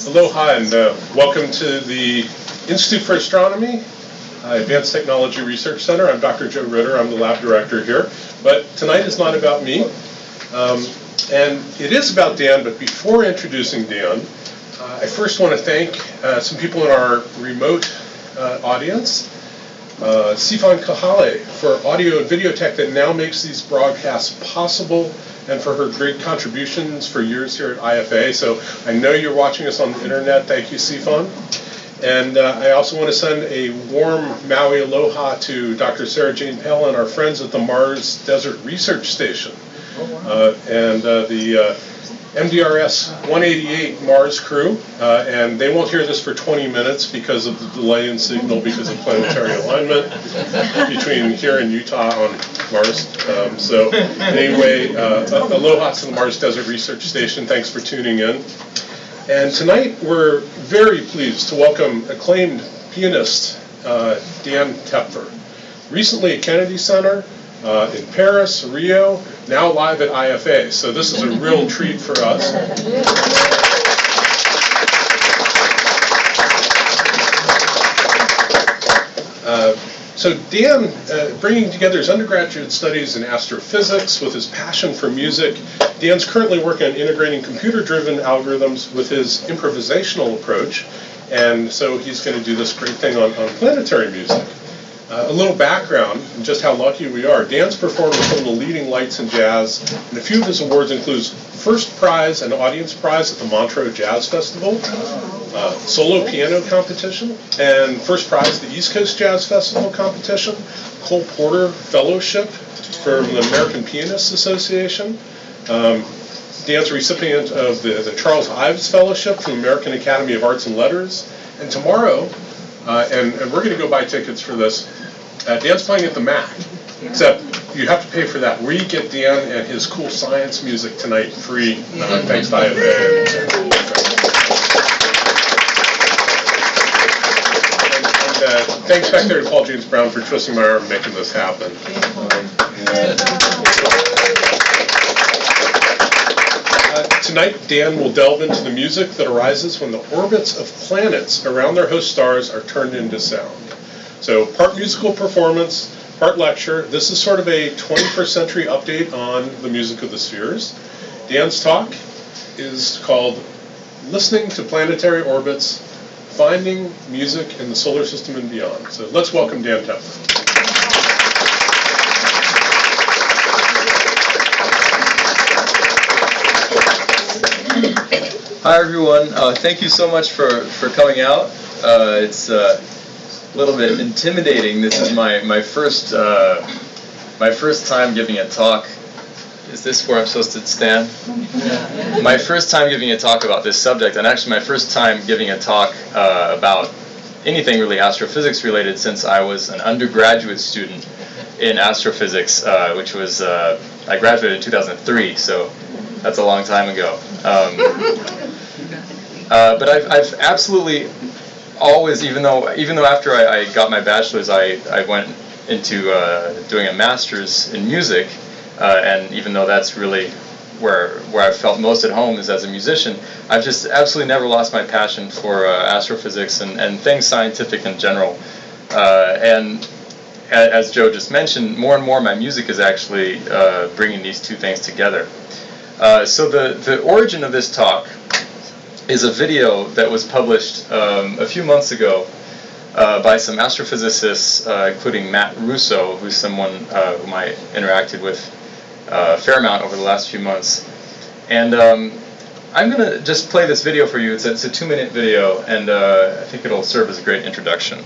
Aloha and welcome to the Institute for Astronomy, Advanced Technology Research Center. I'm Dr. Joe Ritter. I'm the lab director here. But tonight is not about me. And it is about Dan, but before introducing Dan, I first want to thank some people in our remote audience. Sifan Kahale for audio and video tech that now makes these broadcasts possible, and for her great contributions for years here at IFA. So I know you're watching us on the internet. Thank you, Sifan. And I also want to send a warm Maui aloha to Dr. Sarah Jane Pell and our friends at the Mars Desert Research Station. And the MDRS 188 Mars crew, and they won't hear this for 20 minutes because of the delay in signal because of planetary alignment between here and Utah on Mars. So anyway, aloha to the Mars Desert Research Station. Thanks for tuning in. And tonight we're very pleased to welcome acclaimed pianist Dan Tepfer. Recently at Kennedy Center, in Paris, Rio, now live at IFA. So this is a real treat for us. So Dan, bringing together his undergraduate studies in astrophysics with his passion for music, Dan's currently working on integrating computer-driven algorithms with his improvisational approach, and so he's going to do this great thing on planetary music. A little background on just how lucky we are. Dan's performed with some of the leading lights in jazz, and a few of his awards include first prize and audience prize at the Montreux Jazz Festival, solo piano competition, and first prize at the East Coast Jazz Festival competition, Cole Porter Fellowship from the American Pianists Association. Dan's a recipient of the Charles Ives Fellowship from the American Academy of Arts and Letters. And tomorrow, and we're going to go buy tickets for this, Dan's playing at the MAC, except you have to pay for that. We get Dan and his cool science music tonight free, thanks to IFA. And thanks back there to Paul James Brown for twisting my arm and making this happen. Tonight, Dan will delve into the music that arises when the orbits of planets around their host stars are turned into sound. So part musical performance, part lecture. This is sort of a 21st century update on the music of the spheres. Dan's talk is called Listening to Planetary Orbits, Finding Music in the Solar System and Beyond. So let's welcome Dan Tepfer. Hi everyone. Thank you so much for coming out. It's a little bit intimidating. This is my first time giving a talk. Is this where I'm supposed to stand? My first time giving a talk about this subject, and actually my first time giving a talk about anything really astrophysics related since I was an undergraduate student in astrophysics, which was I graduated in 2003, so that's a long time ago. But I've absolutely always, even though after I got my bachelor's, I went into doing a master's in music, and even though that's really where I felt most at home is as a musician, I've just absolutely never lost my passion for astrophysics and things scientific in general. And as Joe just mentioned, more and more my music is actually bringing these two things together. So the origin of this talk is a video that was published a few months ago by some astrophysicists, including Matt Russo, who's someone whom I interacted with a fair amount over the last few months. And I'm going to just play this video for you. It's a 2-minute video, and I think it'll serve as a great introduction.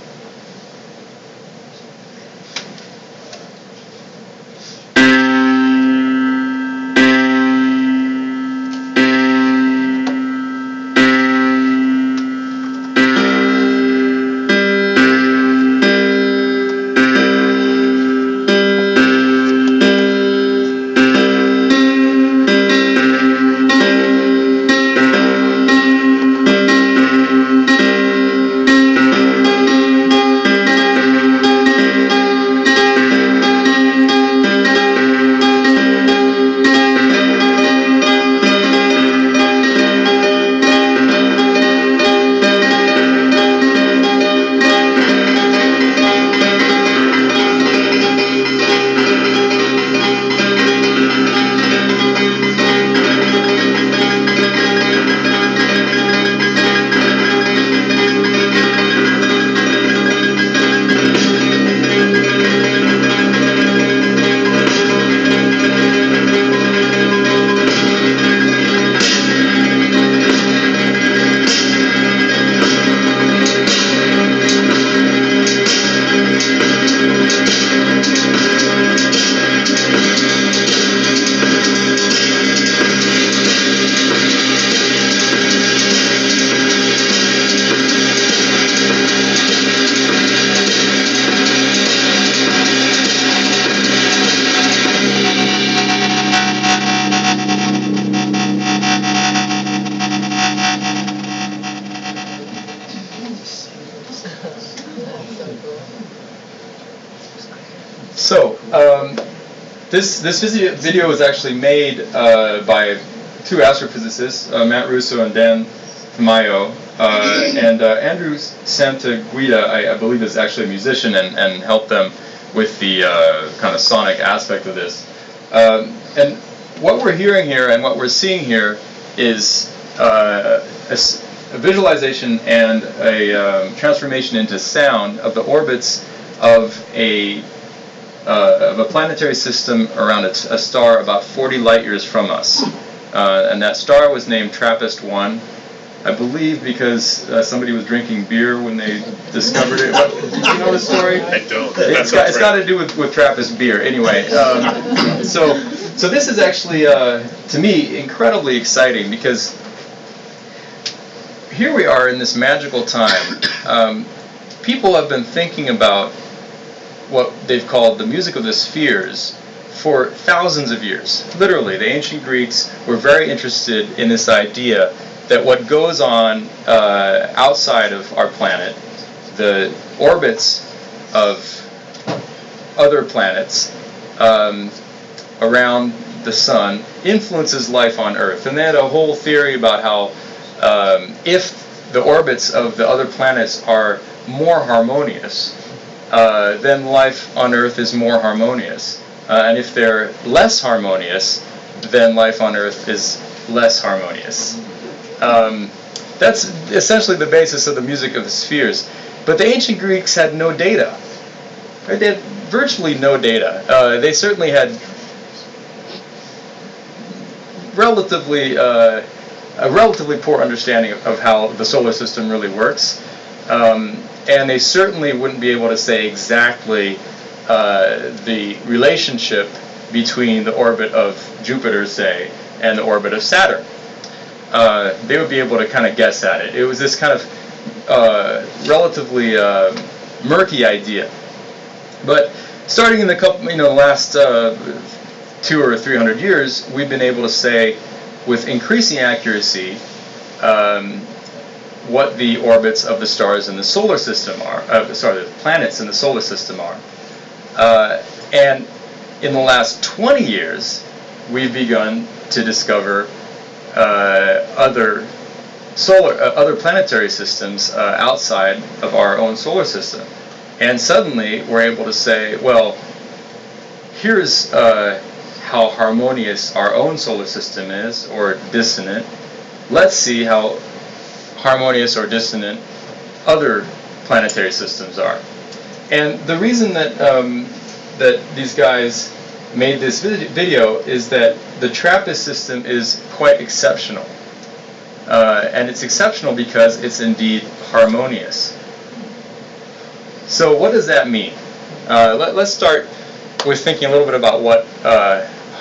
So, this video was actually made by two astrophysicists, Matt Russo and Dan Mayo, and Andrew Santaguida, I believe, is actually a musician and helped them with the kind of sonic aspect of this. And what we're hearing here and what we're seeing here is a visualization and a transformation into sound of the orbits of a planetary system around a star about 40 light years from us. And that star was named TRAPPIST-1, I believe, because somebody was drinking beer when they discovered it. Did you know the story? I don't. It's got to do with Trappist beer. Anyway, so this is actually, to me, incredibly exciting, because here we are in this magical time. People have been thinking about what they've called the music of the spheres for thousands of years. Literally, the ancient Greeks were very interested in this idea that what goes on outside of our planet, the orbits of other planets around the sun, influences life on Earth. And they had a whole theory about how if the orbits of the other planets are more harmonious, then life on Earth is more harmonious. And if they're less harmonious, then life on Earth is less harmonious. That's essentially the basis of the music of the spheres. But the ancient Greeks had no data. Right? They had virtually no data. They certainly had a relatively poor understanding of how the solar system really works. And they certainly wouldn't be able to say exactly the relationship between the orbit of Jupiter, say, and the orbit of Saturn. They would be able to kind of guess at it. It was this kind of relatively murky idea. But starting in the last 200 or 300 years, we've been able to say with increasing accuracy what the orbits of the stars in the solar system are, the planets in the solar system are. And in the last 20 years, we've begun to discover other planetary systems outside of our own solar system. And suddenly, we're able to say, well, here's how harmonious our own solar system is, or dissonant. Let's see how harmonious or dissonant other planetary systems are. And the reason that that these guys made this video is that the TRAPPIST system is quite exceptional. And it's exceptional because it's indeed harmonious. So what does that mean? Let's start with thinking a little bit about what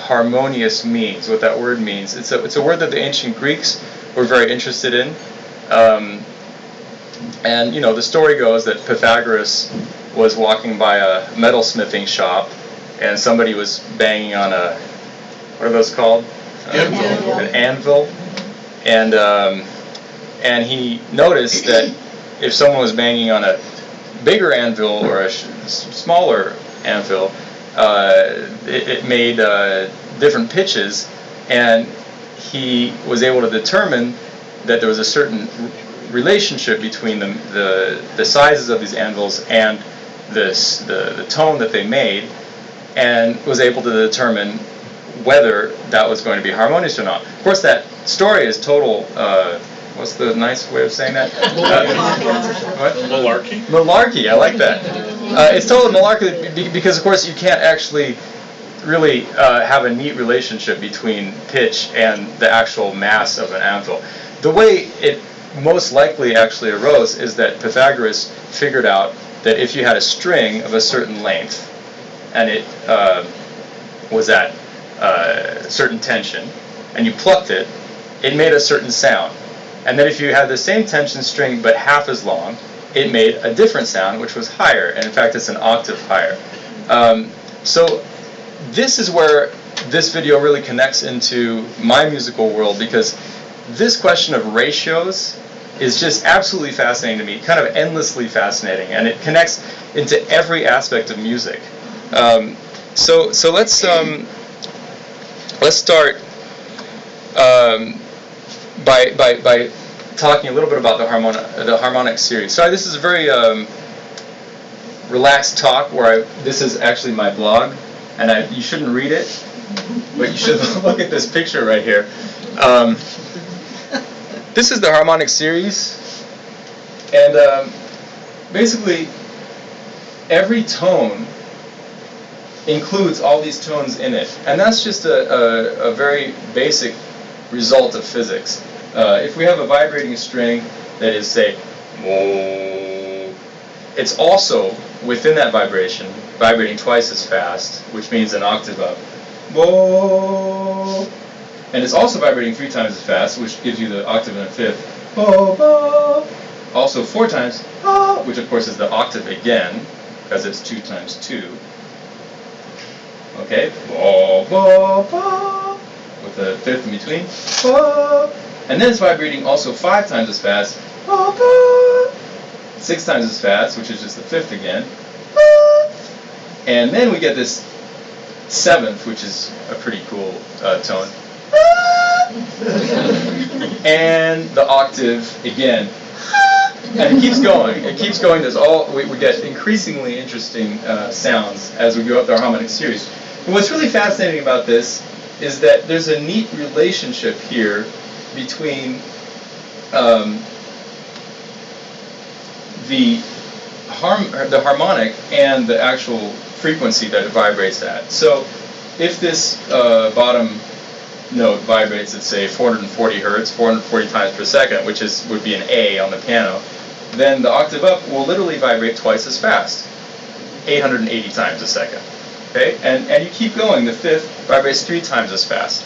harmonious means, what that word means. It's a word that the ancient Greeks were very interested in. And the story goes that Pythagoras was walking by a metalsmithing shop, and somebody was banging on a, what are those called? An anvil. And he noticed that if someone was banging on a bigger anvil or a smaller anvil, it made different pitches, and he was able to determine that there was a certain relationship between the sizes of these anvils and the tone that they made, and was able to determine whether that was going to be harmonious or not. Of course, that story is total, what's the nice way of saying that? What? Malarkey? Malarkey, I like that. It's total malarkey because, of course, you can't actually really have a neat relationship between pitch and the actual mass of an anvil. The way it most likely actually arose is that Pythagoras figured out that if you had a string of a certain length and it was at a certain tension and you plucked it, it made a certain sound. And then if you had the same tension string but half as long, it made a different sound, which was higher. And in fact, it's an octave higher. So this is where this video really connects into my musical world, because this question of ratios is just absolutely fascinating to me, kind of endlessly fascinating, and it connects into every aspect of music. So let's start by talking a little bit about the harmonic series. Sorry, this is a very relaxed talk where this is actually my blog, and you shouldn't read it, but you should look at this picture right here. This is the harmonic series, and basically every tone includes all these tones in it, and that's just a very basic result of physics. If we have a vibrating string that is, say, mo, it's also within that vibration vibrating twice as fast, which means an octave up, mo, and it's also vibrating 3 times as fast, which gives you the octave in a fifth, bo, bo. Also 4 times, bo, which of course is the octave again, because it's 2 times 2. Okay, bo, bo, bo, with a fifth in between, bo. And then it's vibrating also 5 times as fast, bo, bo. 6 times as fast, which is just the fifth again, bo. And then we get this 7th, which is a pretty cool tone, and the octave again. And it keeps going. It keeps going. We get increasingly interesting sounds as we go up the harmonic series. And what's really fascinating about this is that there's a neat relationship here between the harmonic and the actual frequency that it vibrates at. So if this bottom note vibrates at, say, 440 hertz, 440 times per second, which would be an A on the piano, then the octave up will literally vibrate twice as fast, 880 times a second. Okay, and you keep going. The fifth vibrates 3 times as fast,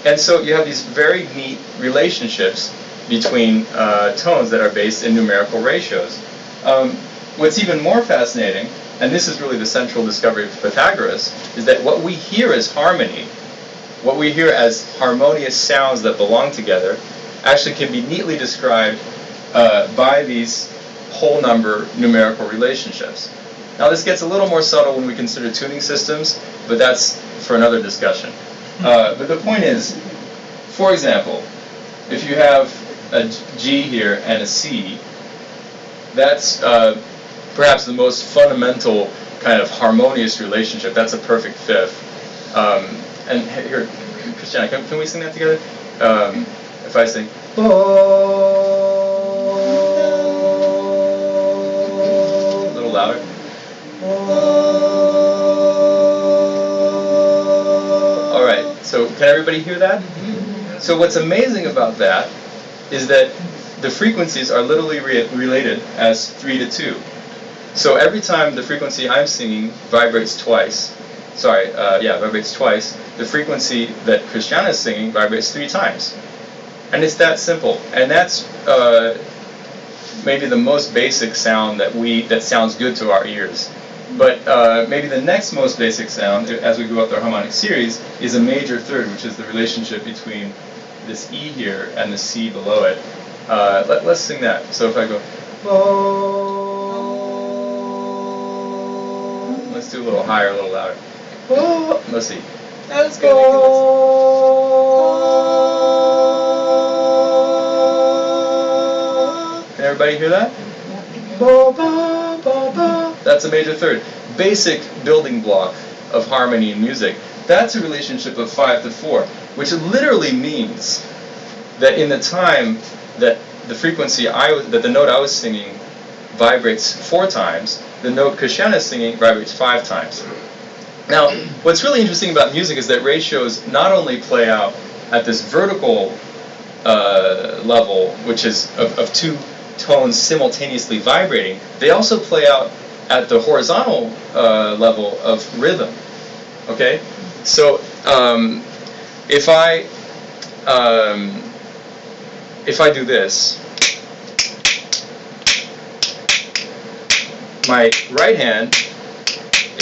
and so you have these very neat relationships between tones that are based in numerical ratios. What's even more fascinating, and this is really the central discovery of Pythagoras, is that what we hear as harmony, what we hear as harmonious sounds that belong together, actually can be neatly described by these whole number numerical relationships. Now this gets a little more subtle when we consider tuning systems, but that's for another discussion. But the point is, for example, if you have a G here and a C, that's perhaps the most fundamental kind of harmonious relationship. That's a perfect fifth. And here, Christiana, can we sing that together? If I sing, a little louder. All right, so can everybody hear that? So what's amazing about that is that the frequencies are literally related as 3 to 2. So every time the frequency I'm singing vibrates twice, vibrates twice, the frequency that Christiana is singing vibrates 3 times. And it's that simple. And that's maybe the most basic sound that sounds good to our ears. But maybe the next most basic sound, as we go up the harmonic series, is a major third, which is the relationship between this E here and the C below it. Let's sing that. So if I go, let's do a little higher, a little louder. Let's see. Let's go. Can everybody hear that? That's a major third. Basic building block of harmony in music. That's a relationship of 5 to 4, which literally means that in the time that the frequency that the note I was singing vibrates 4 times, the note Christiana is singing vibrates 5 times. Now, what's really interesting about music is that ratios not only play out at this vertical level, which is of 2 tones simultaneously vibrating, they also play out at the horizontal level of rhythm. Okay, so if I do this, my right hand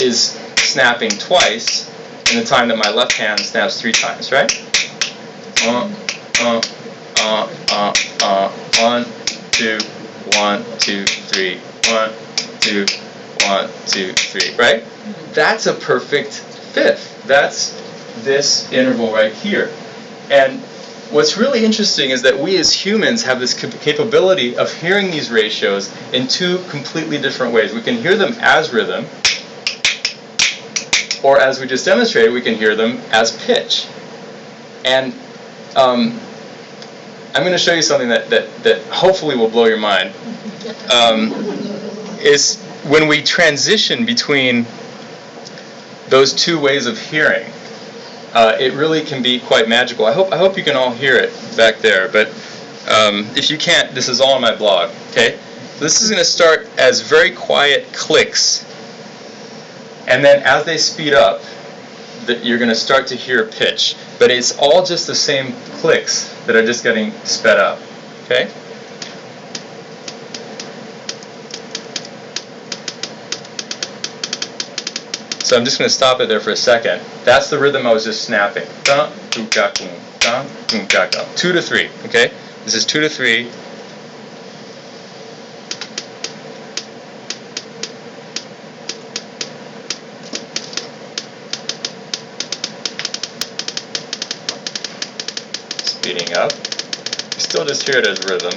is snapping twice in the time that my left hand snaps 3 times, right? 1, 2, 1, 2, 3, 1, 2, 1, 2, 3, right? That's a perfect fifth. That's this interval right here. And what's really interesting is that we as humans have this capability of hearing these ratios in two completely different ways. We can hear them as rhythm, or as we just demonstrated, we can hear them as pitch. And I'm going to show you something that hopefully will blow your mind. Is when we transition between those two ways of hearing, it really can be quite magical. I hope you can all hear it back there, but if you can't, this is all on my blog. Okay, so this is going to start as very quiet clicks, and then as they speed up, you're going to start to hear pitch. But it's all just the same clicks that are just getting sped up. Okay. So I'm just going to stop it there for a second. That's the rhythm I was just snapping. 2 to 3. Okay? This is 2 to 3. Speeding up. You still just hear it as rhythm.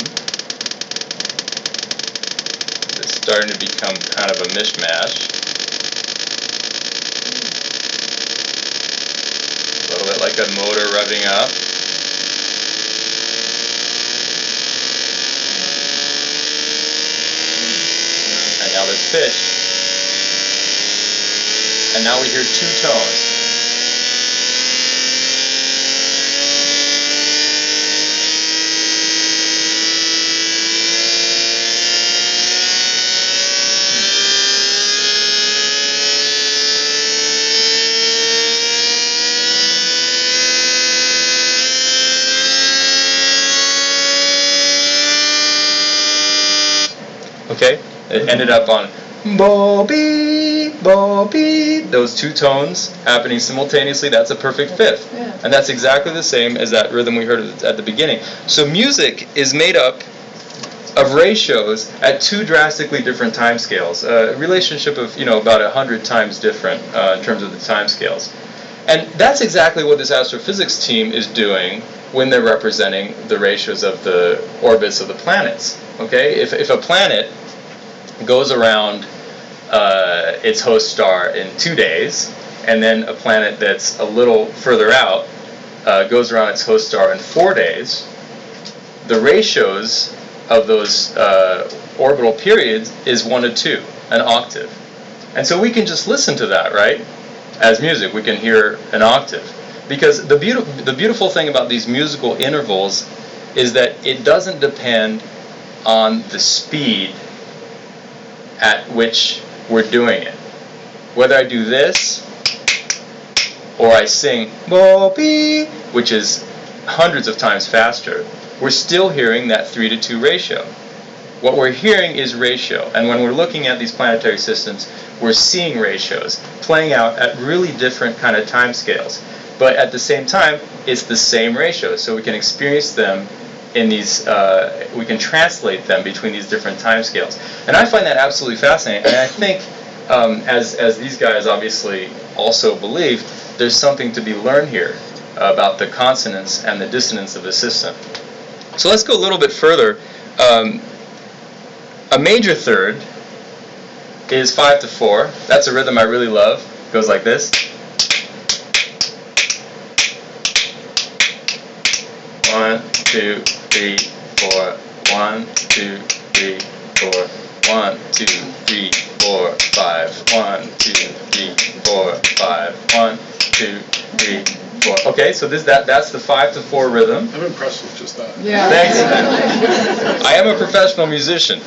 It's starting to become kind of a mishmash. A little bit like a motor revving up. And now there's pitch. And now we hear two tones. Okay, it ended up on bo-be, bo-be. Those two tones happening simultaneously, that's a perfect fifth. Yeah. And that's exactly the same as that rhythm we heard at the beginning. So music is made up of ratios at two drastically different time scales. A relationship of, about 100 times different in terms of the time scales. And that's exactly what this astrophysics team is doing when they're representing the ratios of the orbits of the planets. Okay, if a planet goes around its host star in 2 days, and then a planet that's a little further out goes around its host star in 4 days, the ratios of those orbital periods is 1 to 2, an octave. And so we can just listen to that, right? As music, we can hear an octave. Because the beautiful thing about these musical intervals is that it doesn't depend on the speed at which we're doing it. Whether I do this or I sing bo-be, which is hundreds of times faster, we're still hearing that 3 to 2 ratio. What we're hearing is ratio, and when we're looking at these planetary systems, we're seeing ratios playing out at really different kind of time scales. But at the same time, it's the same ratio, so we can experience them in these, we can translate them between these different time scales. And I find that absolutely fascinating, and I think, as these guys obviously also believe, there's something to be learned here about the consonance and the dissonance of the system. So let's go a little bit further. A major third is 5 to 4. That's a rhythm I really love. It goes like this. 1, 2, 3, 4. 1, 2, 3, 4. 1, 2, 3, 4, 5. 1, 2, 3, 4, 5. 1, 2, 3, 4. Okay, so that's the 5 to 4 rhythm. I'm impressed with just that. Yeah. Thanks. I am a professional musician.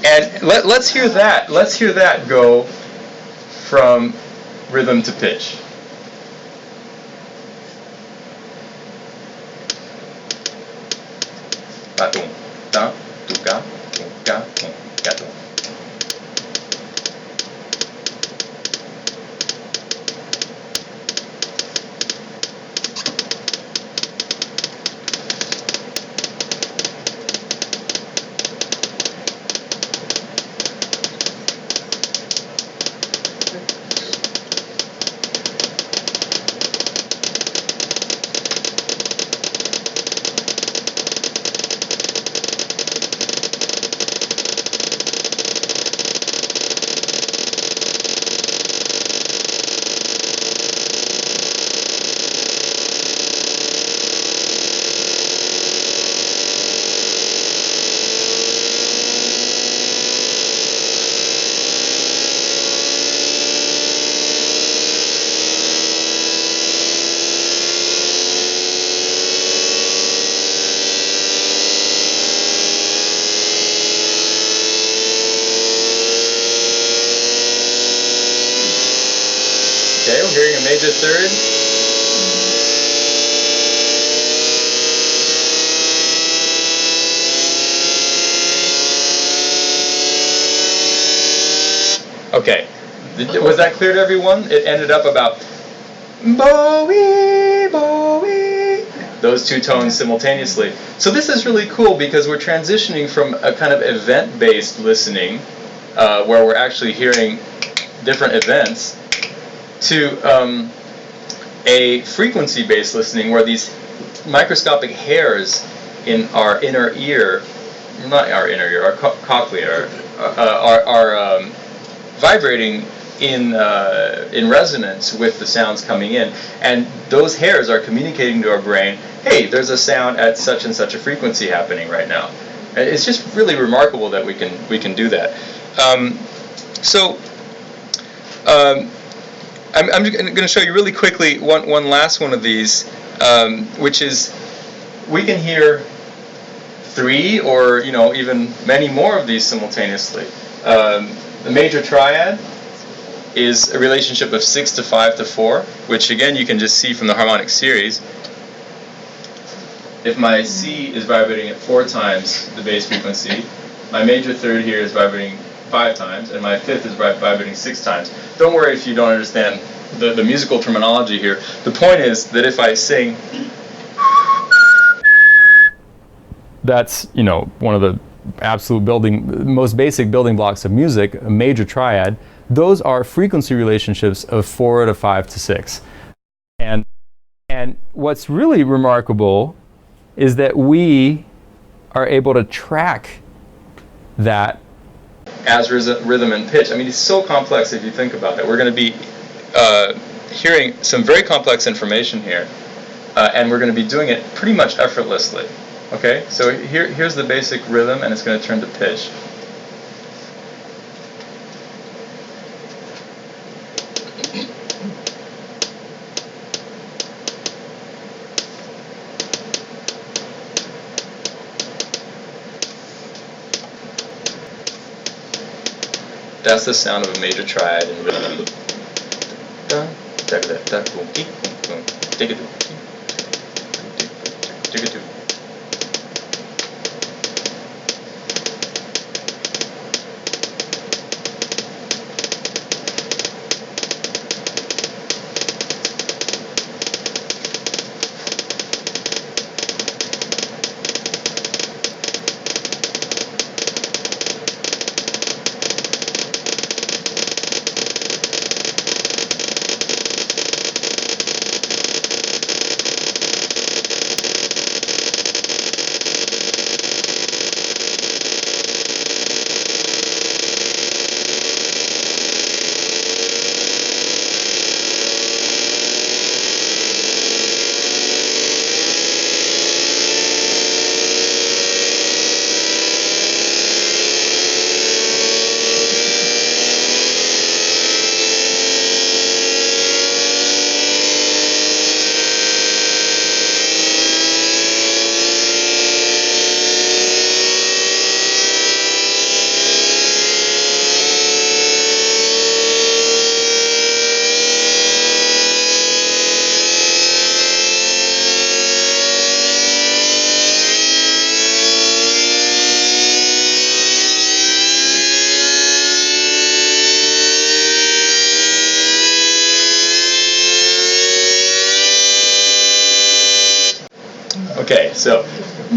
And let's hear that. Let's hear that go from rhythm to pitch. Ba-dum, da, du-ga, du-ga, du-ga-dum. hearing a major third? Okay, was that clear to everyone? It ended up about Maui, Maui, those two tones simultaneously. So this is really cool because we're transitioning from a kind of event-based listening, where we're actually hearing different events, to a frequency-based listening where these microscopic hairs in our inner ear, not our inner ear, our cochlea, are vibrating in resonance with the sounds coming in, and those hairs are communicating to our brain, hey, there's a sound at such and such a frequency happening right now. It's just really remarkable that we can do that. I'm going to show you really quickly one last one of these, which is we can hear 3 or even many more of these simultaneously. The major triad is a relationship of 6 to 5 to 4, which again you can just see from the harmonic series. If my C is vibrating at 4 times the bass frequency, my major third here is vibrating 5 times, and my fifth is vibrating 6 times. Don't worry if you don't understand the musical terminology here. The point is that if I sing, that's one of the absolute most basic building blocks of music, a major triad. Those are frequency relationships of 4 to 5 to 6. And what's really remarkable is that we are able to track that as rhythm and pitch. I mean, it's so complex if you think about it. We're going to be hearing some very complex information here, and we're going to be doing it pretty much effortlessly. Okay, so here's the basic rhythm, and it's going to turn to pitch. That's the sound of a major triad in rhythm. Okay, so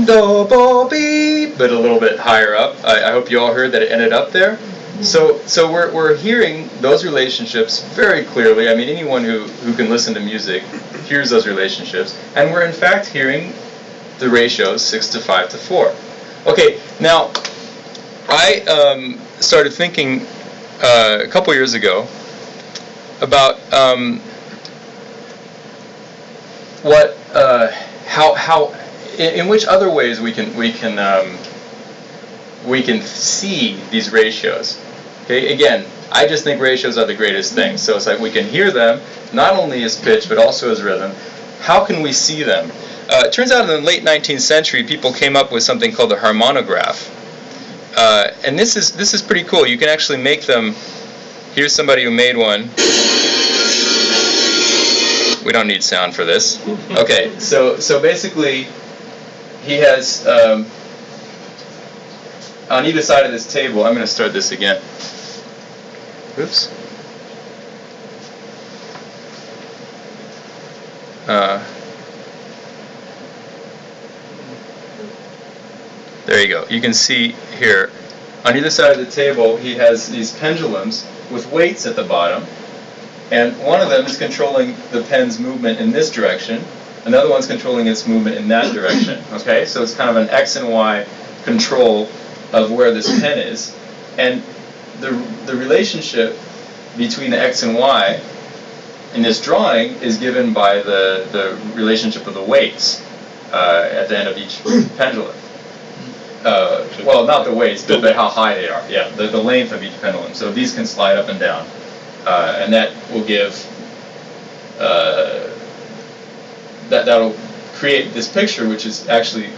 do, bo, be, but a little bit higher up. I hope you all heard that it ended up there. So we're hearing those relationships very clearly. I mean, anyone who can listen to music hears those relationships, and we're in fact hearing the ratios 6 to 5 to 4. Okay, now I started thinking a couple years ago about how in which other ways we can see these ratios. Okay, again, I just think ratios are the greatest thing. So it's like we can hear them not only as pitch but also as rhythm. How can we see them? It turns out in the late 19th century, people came up with something called the harmonograph, and this is pretty cool. You can actually make them. Here's somebody who made one. We don't need sound for this. Okay, so basically, he has on either side of this table. I'm going to start this again. Oops. There you go. You can see here, on either side of the table, he has these pendulums with weights at the bottom, and one of them is controlling the pen's movement in this direction, another one's controlling its movement in that direction. Okay, so it's kind of an X and Y control of where this pen is, and the relationship between the X and Y in this drawing is given by the relationship of the weights at the end of each pendulum. Well, not the weights, but how high they are. Yeah, the length of each pendulum. So these can slide up and down, and that will give that'll create this picture, which is actually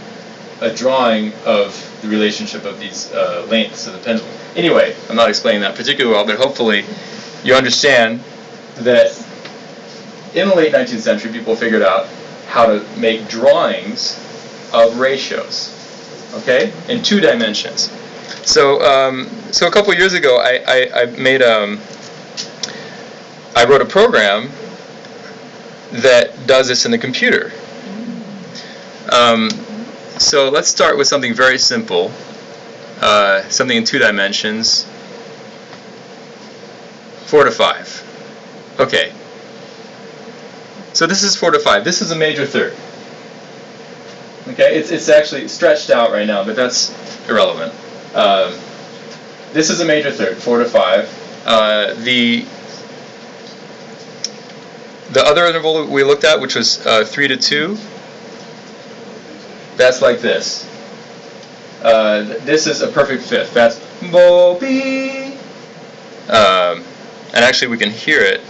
a drawing of the relationship of these lengths of the pendulum. Anyway, I'm not explaining that particularly well, but hopefully you understand that in the late 19th century, people figured out how to make drawings of ratios, okay, in 2 dimensions. So, so a couple years ago, I made I wrote a program that does this in the computer. So let's start with something very simple, something in 2 dimensions, 4 to 5. Okay. So this is 4 to 5. This is a major third. Okay, it's actually stretched out right now, but that's irrelevant. This is a major third, 4 to 5. The other interval we looked at, which was 3 to 2, that's like this. This is a perfect fifth. That's bo be. And actually, we can hear it.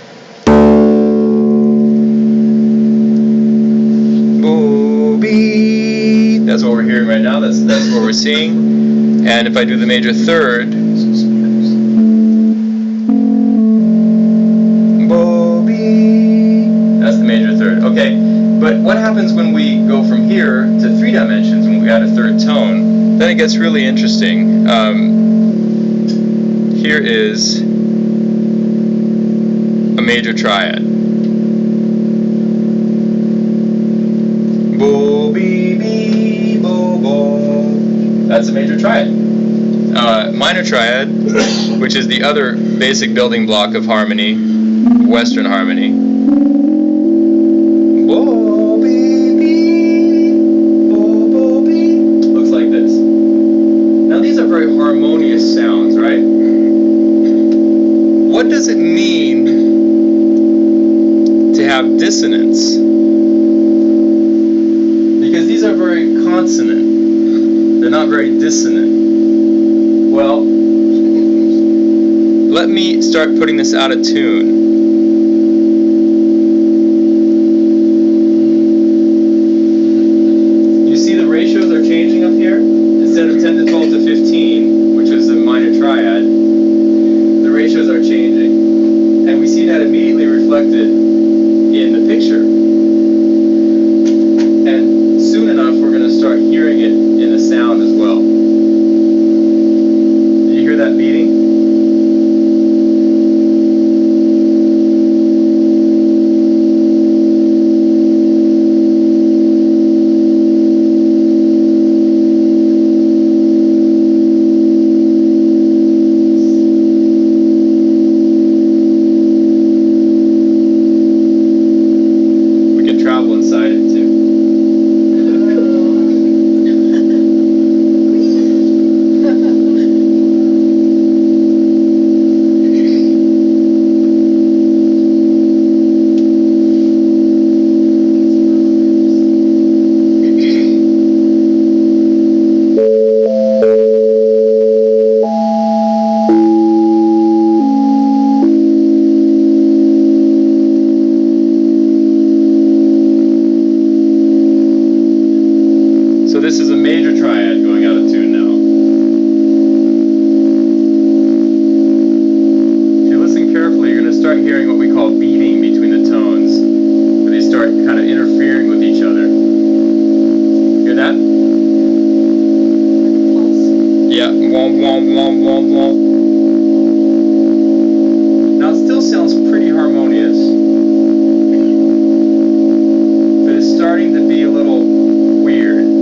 Bo be. That's what we're hearing right now. That's what we're seeing. And if I do the major third, bo be. That's the major third. Okay. But what happens when we go from here to 3 dimensions, when we add a third tone? Then it gets really interesting. Here is a major triad. Bo, be, be, bo, bo. That's a major triad. Minor triad, which is the other basic building block of harmony, Western harmony. Bo. These are very harmonious sounds, right? What does it mean to have dissonance? Because these are very consonant. They're not very dissonant. Well, let me start putting this out of tune. You see the ratios are changing up here? Instead of 10 to 12 to 15, which is a minor triad, the ratios are changing. And we see that immediately reflected in the picture. And soon enough, we're going to start hearing it in the sound as well. Did you hear that beating? Yeah, womp, womp, womp, womp, womp. Now it still sounds pretty harmonious, but it's starting to be a little weird.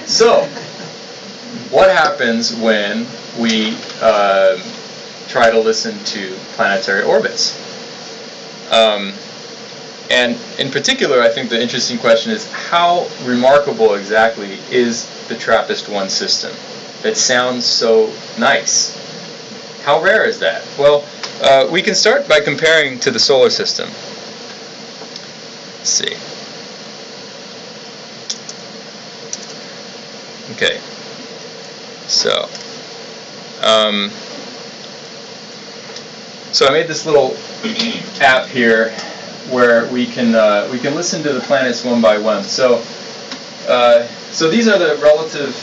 So, what happens when we try to listen to planetary orbits? And in particular, I think the interesting question is, how remarkable exactly is the TRAPPIST-1 system that sounds so nice? How rare is that? Well, we can start by comparing to the solar system. Let's see. Okay, so I made this little app here where we can listen to the planets one by one. So these are the relative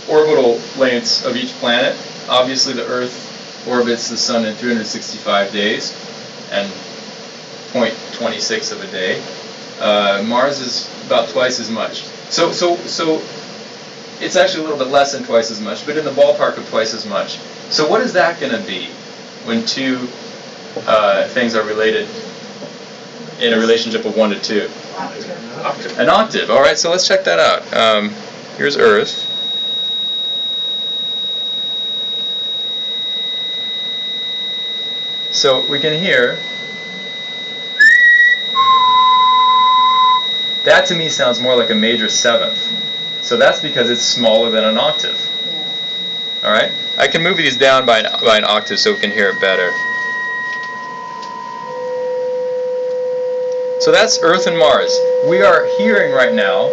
orbital lengths of each planet. Obviously, the Earth orbits the Sun in 365 days and 0.26 of a day. Mars is about twice as much. So it's actually a little bit less than twice as much, but in the ballpark of twice as much. So what is that going to be when two things are related in a relationship of 1 to 2? Octave. An octave. All right, so let's check that out. Here's Earth. So we can hear. That to me sounds more like a major 7th. So that's because it's smaller than an octave. Yeah. All right? I can move these down by an octave so we can hear it better. So that's Earth and Mars. We are hearing right now,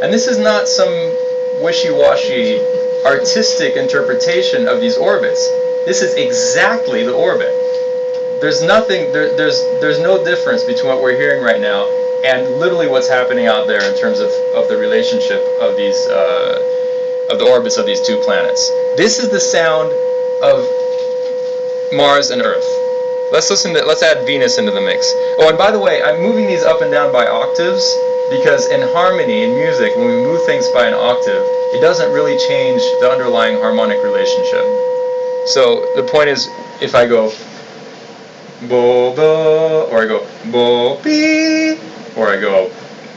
and this is not some wishy-washy artistic interpretation of these orbits. This is exactly the orbit. There's nothing, there's no difference between what we're hearing right now and literally what's happening out there in terms of the relationship of these of the orbits of these two planets. This is the sound of Mars and Earth. Let's add Venus into the mix. Oh, and by the way, I'm moving these up and down by octaves because in harmony, in music, when we move things by an octave, it doesn't really change the underlying harmonic relationship. So the point is, if I go bo bo, or I go bo be, or I go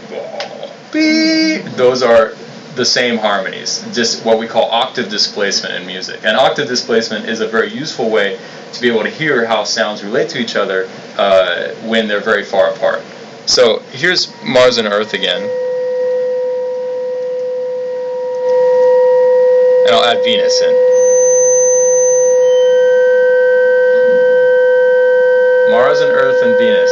bo be, those are the same harmonies, just what we call octave displacement in music. And octave displacement is a very useful way to be able to hear how sounds relate to each other when they're very far apart. So here's Mars and Earth again. And I'll add Venus in. Mars and Earth and Venus.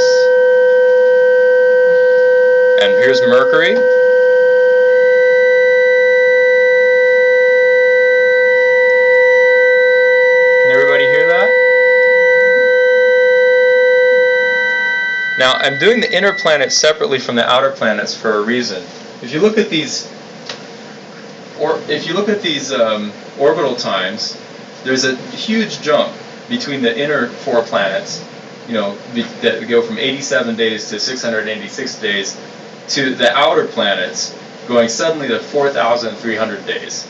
And here's Mercury. Can everybody hear that? Now, I'm doing the inner planets separately from the outer planets for a reason. If you look at these or if you look at these orbital times, there's a huge jump between the inner 4 planets, that go from 87 days to 686 days, to the outer planets going suddenly to 4,300 days,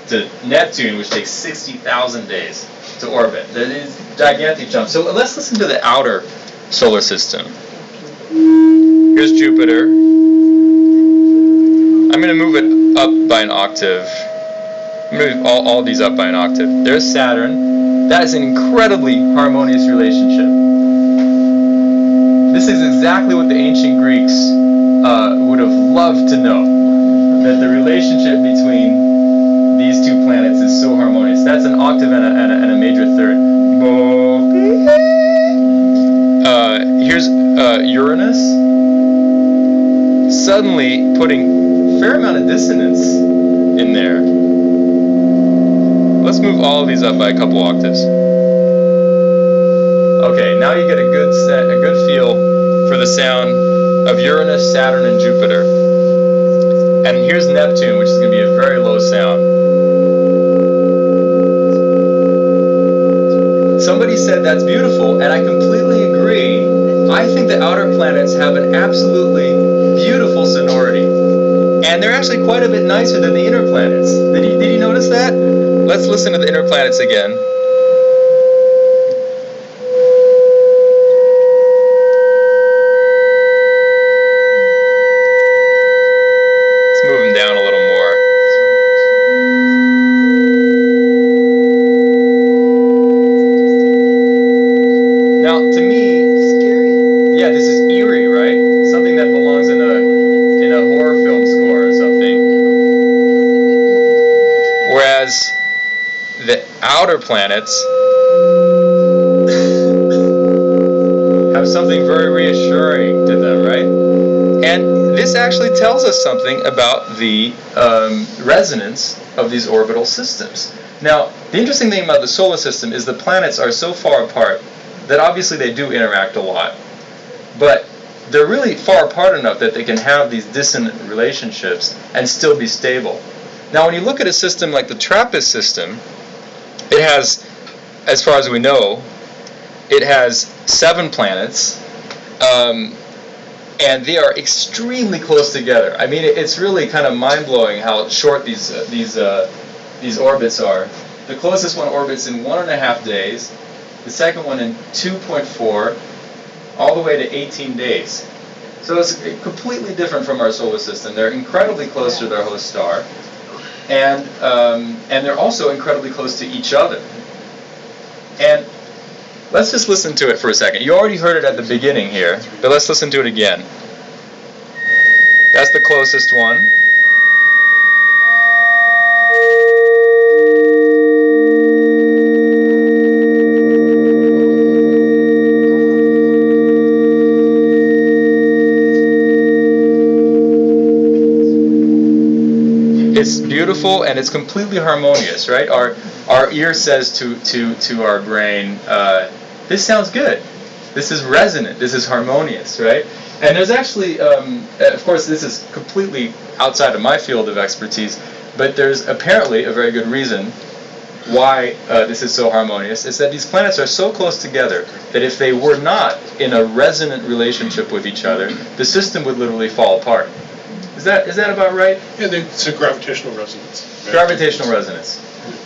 to Neptune, which takes 60,000 days to orbit. That is gigantic jump. So let's listen to the outer solar system. Here's Jupiter. I'm going to move it up by an octave. I'm going to move all these up by an octave. There's Saturn. That is an incredibly harmonious relationship. This is exactly what the ancient Greeks would have loved to know, that the relationship between these 2 planets is so harmonious. That's an octave and a major third. Here's Uranus, suddenly putting a fair amount of dissonance in there. Let's move all of these up by a couple octaves. Okay, now you get a good feel for the sound of Uranus, Saturn, and Jupiter. And here's Neptune, which is going to be a very low sound. Somebody said that's beautiful, and I completely agree. I think the outer planets have an absolutely beautiful sonority. And they're actually quite a bit nicer than the inner planets. Did you notice that? Let's listen to the inner planets again. Let's move them down a little more. Now, to me, yeah, this is eerie, right? Something that belongs in a horror film score or something. Whereas the outer planets have something very reassuring to them, right? And this actually tells us something about the resonance of these orbital systems. Now, the interesting thing about the solar system is the planets are so far apart that obviously they do interact a lot. But they're really far apart enough that they can have these dissonant relationships and still be stable. Now, when you look at a system like the TRAPPIST system, it has, as far as we know, it has 7 planets, and they are extremely close together. I mean, it's really kind of mind-blowing how short these orbits are. The closest one orbits in 1.5 days, the second one in 2.4, all the way to 18 days. So it's completely different from our solar system. They're incredibly close to their host star, and they're also incredibly close to each other. And let's just listen to it for a second. You already heard it at the beginning here, but let's listen to it again. That's the closest one. It's beautiful and it's completely harmonious, right? Our ear says to our brain, this sounds good. This is resonant. This is harmonious, right? And there's actually, of course, this is completely outside of my field of expertise, but there's apparently a very good reason why this is so harmonious. Is that these planets are so close together that if they were not in a resonant relationship with each other, the system would literally fall apart. Is that about right? Yeah, it's a gravitational resonance. Gravitational resonance.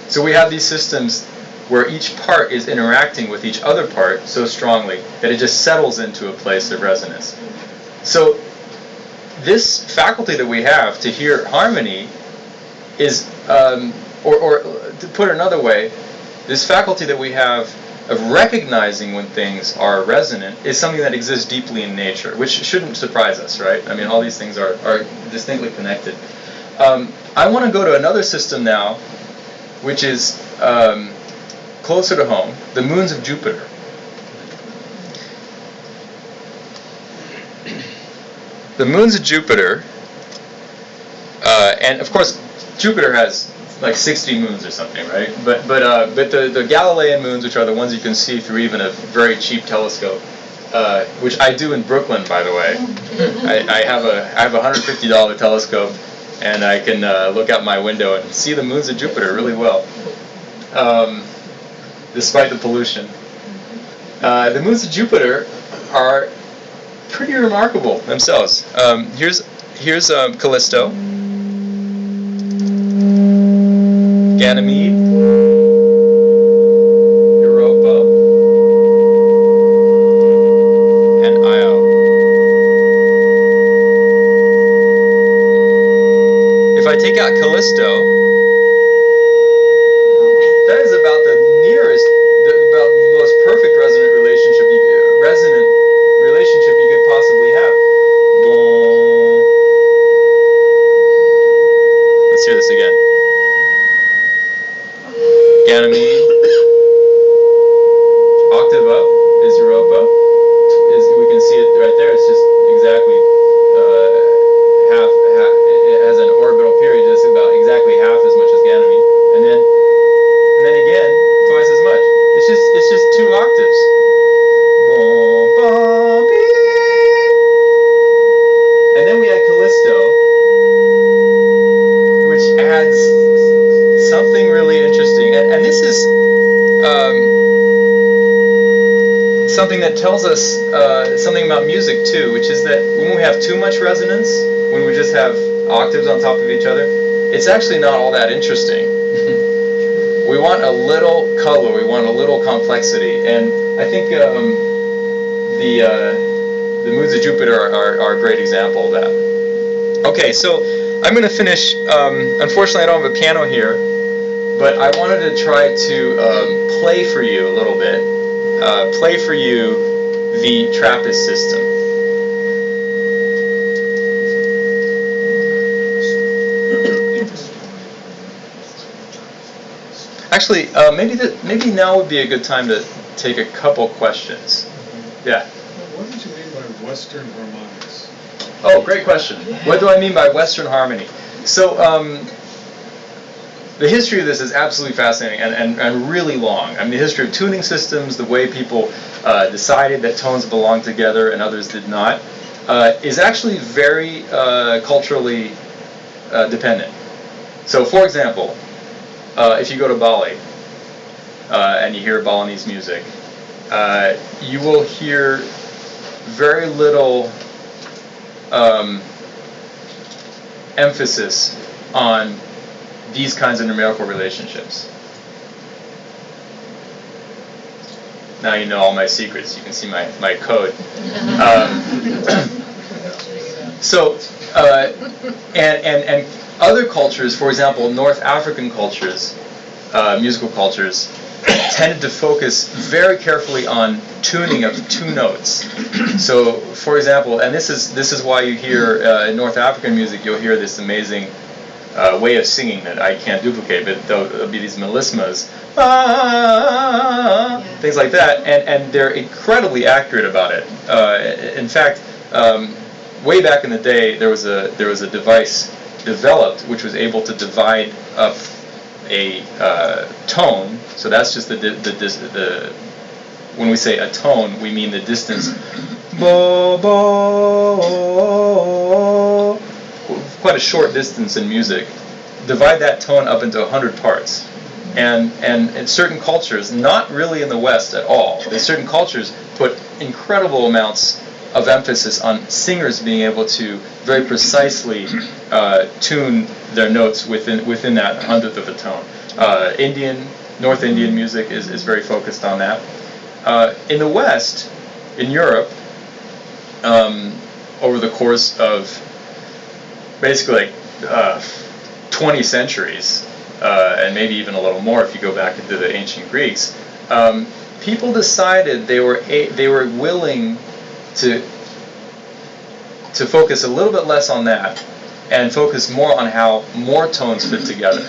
So we have these systems where each part is interacting with each other part so strongly that it just settles into a place of resonance. So this faculty that we have to hear harmony is, or to put it another way, this faculty that we have of recognizing when things are resonant is something that exists deeply in nature, which shouldn't surprise us, right? I mean, all these things are distinctly connected. I want to go to another system now, which is closer to home, the moons of Jupiter. The moons of Jupiter, and of course, Jupiter has like 60 moons or something, right? But the Galilean moons, which are the ones you can see through even a very cheap telescope, which I do in Brooklyn, by the way. I have a $150 telescope, and I can look out my window and see the moons of Jupiter really well, despite the pollution. The moons of Jupiter are pretty remarkable themselves. Here's Callisto, Ganymede, Europa, and Io. If I take out Callisto, that is about the nearest, about the most perfect resonant relationship you could possibly have. Let's hear this again. Ganymede, octave up is Europa. We can see it right there. It's just exactly half. It has an orbital period just about exactly half as much as Ganymede, and then again twice as much. It's just 2 octaves. And then we had Callisto, which adds something really interesting, and this is something that tells us something about music too, which is that when we have too much resonance, when we just have octaves on top of each other, it's actually not all that interesting. We want a little color, we want a little complexity, and I think the moons of Jupiter are a great example of that. Okay, so I'm going to finish. Unfortunately, I don't have a piano here, but I wanted to try to play for you a little bit. Play for you the Trappist system. Actually, maybe now would be a good time to take a couple questions. Yeah. What did you mean by Western harmonics? Oh, great question. What do I mean by Western harmony? So, the history of this is absolutely fascinating and really long. I mean, the history of tuning systems, the way people decided that tones belonged together and others did not, is actually very culturally dependent. So, for example, if you go to Bali and you hear Balinese music, you will hear very little emphasis on these kinds of numerical relationships. Now you know all my secrets. You can see my code. And other cultures, for example, North African cultures, musical cultures, tended to focus very carefully on tuning of 2 notes. So, for example, and this is why you hear in North African music, you'll hear this amazing way of singing that I can't duplicate, but there'll be these melismas, things like that, and they're incredibly accurate about it. In fact, way back in the day, there was a device developed which was able to divide up a tone. So that's just the when we say a tone, we mean the distance. Bo, bo, quite a short distance in music. Divide that tone up into 100 parts. And in certain cultures, not really in the West at all, in certain cultures put incredible amounts of emphasis on singers being able to very precisely tune their notes within that 100th of a tone. North Indian music is very focused on that. In the West, in Europe, over the course of basically 20 centuries, and maybe even a little more if you go back into the ancient Greeks, people decided they were willing to focus a little bit less on that and focus more on how more tones fit together.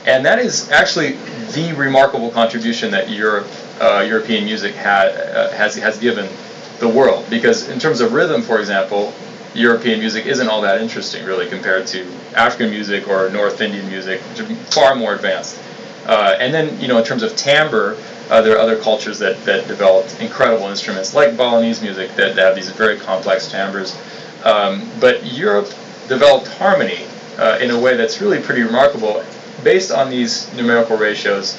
And that is actually the remarkable contribution that European music has given the world. Because in terms of rhythm, for example, European music isn't all that interesting, really, compared to African music or North Indian music, which are far more advanced. And then, in terms of timbre, there are other cultures that developed incredible instruments, like Balinese music, that have these very complex timbres. But Europe developed harmony in a way that's really pretty remarkable, based on these numerical ratios.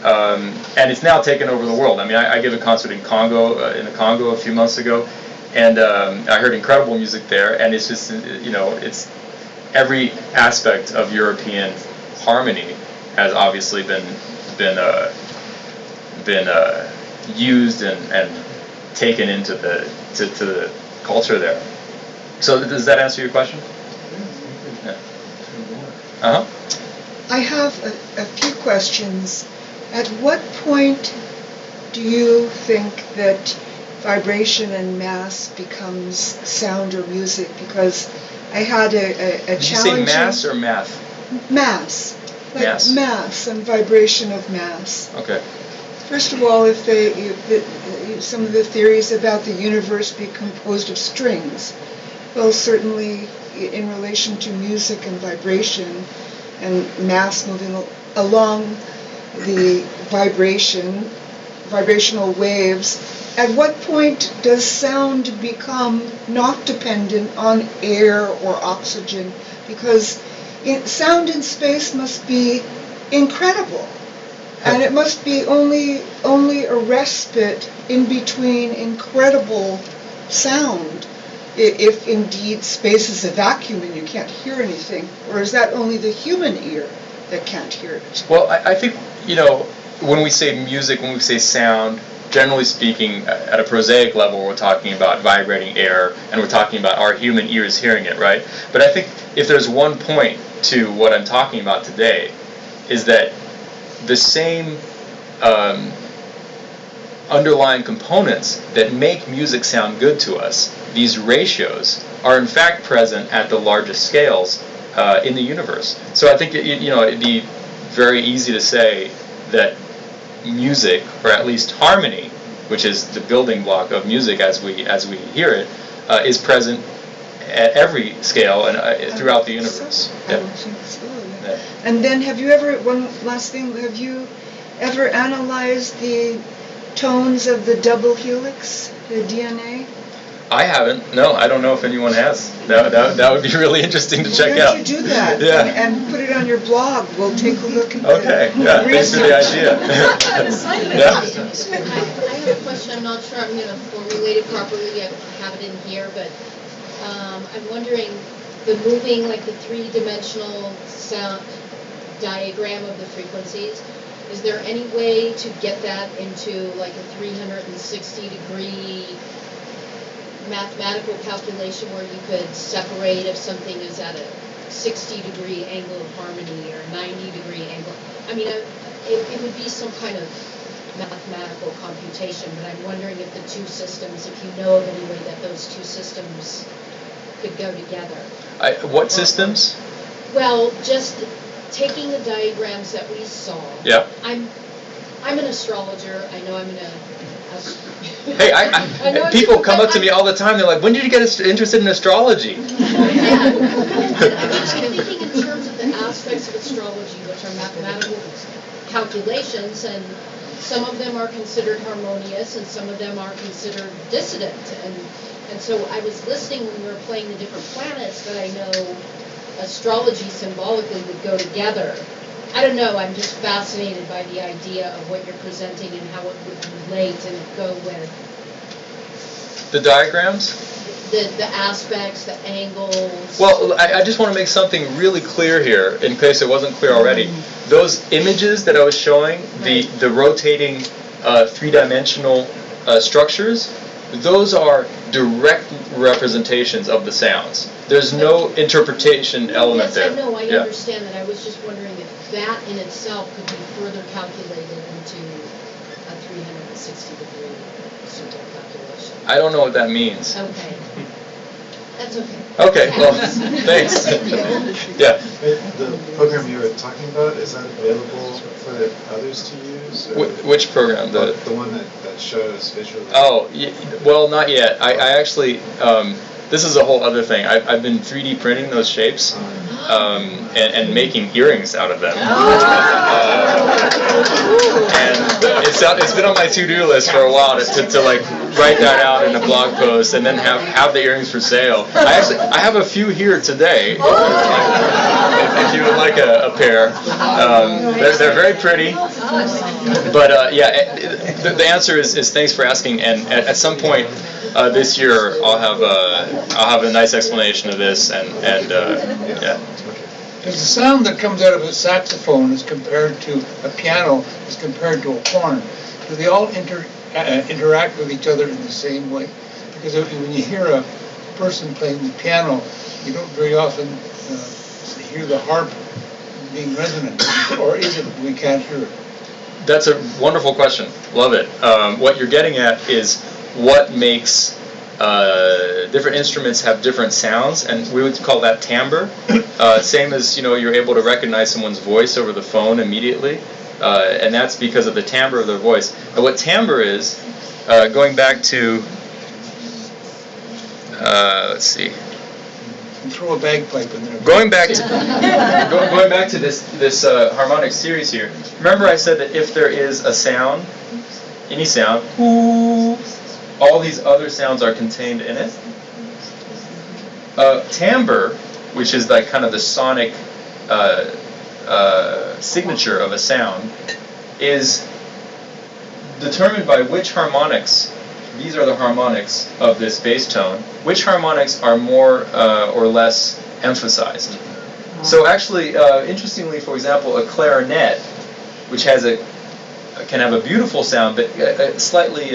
And it's now taken over the world. I mean, I gave a concert in the Congo a few months ago, and I heard incredible music there. And it's just, it's every aspect of European harmony has obviously been used and taken into the culture there. So does that answer your question? Yeah. Uh-huh. I have a few questions. At what point do you think that vibration and mass becomes sound or music? Because I had a Did challenging... you say mass or math? Mass. Like mass and vibration of mass. Okay. First of all, if some of the theories about the universe be composed of strings, well, certainly in relation to music and vibration and mass moving along the vibrational waves, at what point does sound become not dependent on air or oxygen? Because sound in space must be incredible. And it must be only a respite in between incredible sound, if indeed space is a vacuum and you can't hear anything. Or is that only the human ear that can't hear it? Well, I think, when we say music, when we say sound, generally speaking, at a prosaic level, we're talking about vibrating air, and we're talking about our human ears hearing it, right? But I think if there's one point to what I'm talking about today, is that the same underlying components that make music sound good to us, these ratios, are in fact present at the largest scales in the universe. So I think it'd be very easy to say that music, or at least harmony, which is the building block of music as we hear it, is present at every scale and throughout the universe. I would think so. Yeah. And then one last thing, have you ever analyzed the tones of the double helix, the DNA? I haven't. No, I don't know if anyone has. That would be really interesting to check out. Why don't you do that? Yeah. And put it on your blog. We'll take a look at Okay. Yeah. Thanks for the idea. I have a question. I'm not sure I'm going to formulate it properly. I have it in here, but I'm wondering, the moving, like the three-dimensional sound diagram of the frequencies, is there any way to get that into like a 360-degree mathematical calculation where you could separate if something is at a 60-degree angle of harmony or 90-degree angle? I mean, it would be some kind of mathematical computation, but I'm wondering if the two systems, if you know of any way that those two systems could go together. What systems? Well, just taking the diagrams that we saw. Yeah. I'm an astrologer. I know I'm going to... Hey, people come up to me all the time. They're like, "When did you get interested in astrology?" Yeah. I'm thinking in terms of the aspects of astrology, which are mathematical calculations, and some of them are considered harmonious, and some of them are considered dissonant. And so I was listening when we were playing the different planets that I know astrology symbolically would go together. I don't know, I'm just fascinated by the idea of what you're presenting and how it would relate and go with the diagrams? The aspects, the angles. Well, I just want to make something really clear here, in case it wasn't clear already. Those images that I was showing, the rotating three-dimensional structures, those are direct representations of the sounds. There's no interpretation element there. I know, I understand that. I was just wondering if that in itself could be further calculated into a 360-degree simple calculation. I don't know what that means. Okay. That's okay. Okay, well, thanks. Yeah. The program you were talking about, is that available for others to use? Which program? The one that shows visually? Oh, well, not yet. I actually, this is a whole other thing. I've been 3D printing those shapes and making earrings out of them. And it's been on my to-do list for a while to like write that out in a blog post and then have the earrings for sale. I have a few here today. If you would like a pair, they're very pretty. But the answer is thanks for asking. And at some point this year, I'll have a nice explanation of this. And yeah. Because the sound that comes out of a saxophone is compared to a piano, is compared to a horn. Do they all interact with each other in the same way? Because when you hear a person playing the piano, you don't very often hear the harp being resonant, or is it we can't hear it? That's a wonderful question. Love it. What you're getting at is what makes different instruments have different sounds, and we would call that timbre. Same as you're able to recognize someone's voice over the phone immediately, and that's because of the timbre of their voice. And what timbre is, going back to, let's see. Throw a bagpipe in there. Going back to this harmonic series here. Remember, I said that if there is a sound, any sound, ooh, all these other sounds are contained in it. Timbre, which is like kind of the sonic signature of a sound, is determined by which harmonics. These are the harmonics of this bass tone. Which harmonics are more or less emphasized? So actually, interestingly, for example, a clarinet, which can have a beautiful sound, but a slightly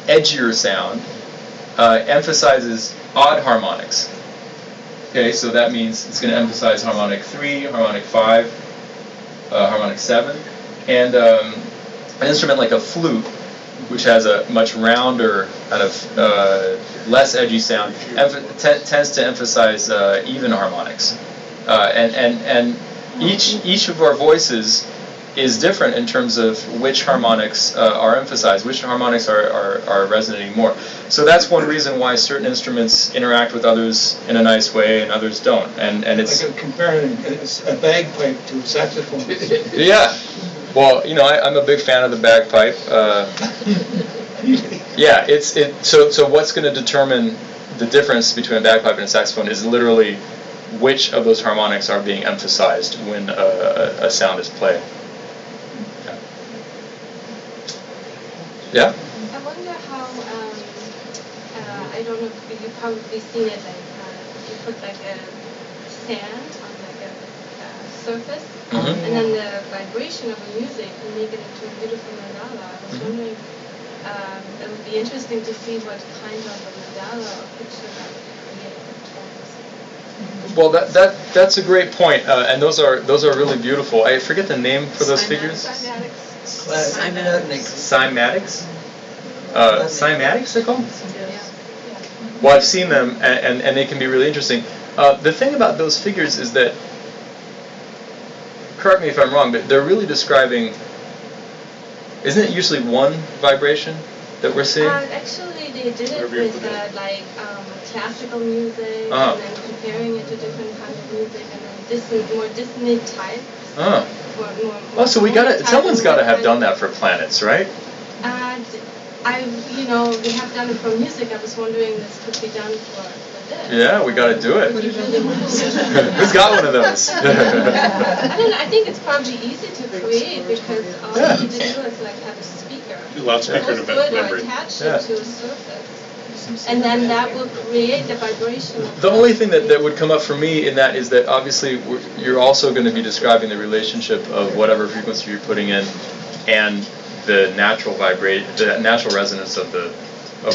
edgier sound, emphasizes odd harmonics. Okay, so that means it's going to emphasize harmonic 3, harmonic 5, harmonic 7, and an instrument like a flute, which has a much rounder, kind of less edgy sound, tends to emphasize even harmonics. And each of our voices is different in terms of which harmonics are emphasized, which harmonics are resonating more. So that's one reason why certain instruments interact with others in a nice way and others don't. And it's like comparing a bagpipe to a saxophone. Yeah. Well, I'm a big fan of the bagpipe. Yeah, so what's going to determine the difference between a bagpipe and a saxophone is literally which of those harmonics are being emphasized when a sound is played. Yeah? I wonder how, I don't know if you've probably seen it, like if you put like a sand on like a surface, Mm-hmm. and then the vibration of the music can make it into a beautiful mandala. I was wondering, it would be interesting to see what kind of a mandala or picture that would create. Well, that's a great point, and those are really beautiful. I forget the name for those figures. Cymatics. Cymatics? Cymatics, they're called? Well, I've seen them, and they can be really interesting. The thing about those figures is that, correct me if I'm wrong, but they're really describing, isn't it usually one vibration that we're seeing? Actually, they did it with classical music, and then comparing it to different kinds of music, and then more Disney type. So someone's got to have done that for planets, right? We have done it for music. I was wondering this could be done for this. Yeah, we got to do it. Who's got one of those? I don't know. I think it's probably easy to create because all you need to do is like have a speaker. Loudspeaker and a memory. Attach it to a surface. And then that will create the vibration. The only thing that would come up for me in that is that obviously you're also going to be describing the relationship of whatever frequency you're putting in and the natural resonance of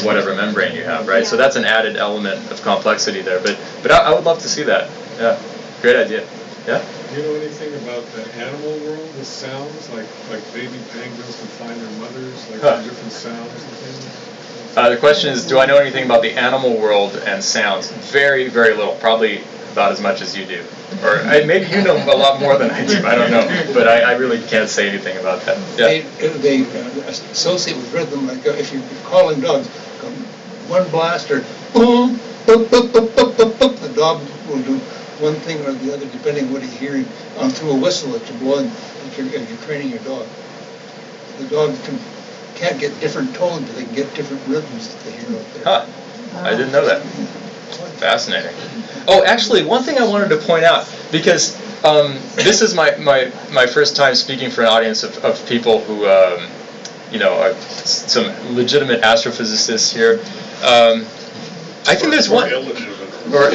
whatever membrane you have, right? Yeah. So that's an added element of complexity there. But I would love to see that. Yeah, great idea. Yeah. Do you know anything about the animal world with sounds, like baby penguins can find their mothers, like different sounds and things? The question is, do I know anything about the animal world and sounds? Very, very little. Probably about as much as you do. Or maybe you know a lot more than I do. I don't know. But I really can't say anything about that. Yeah. They associate with rhythm, like if you're calling dogs, one blaster, boom, boop, boop, boop, boop, boop, boop. The dog will do one thing or the other depending on what he's hearing through a whistle that you're blowing as you're training your dog. The dog can't get different tones, but they can get different rhythms that they hear out there. Huh. I didn't know that. Fascinating. Oh, actually, one thing I wanted to point out, because this is my first time speaking for an audience of people who, are some legitimate astrophysicists here. I think there's one... Or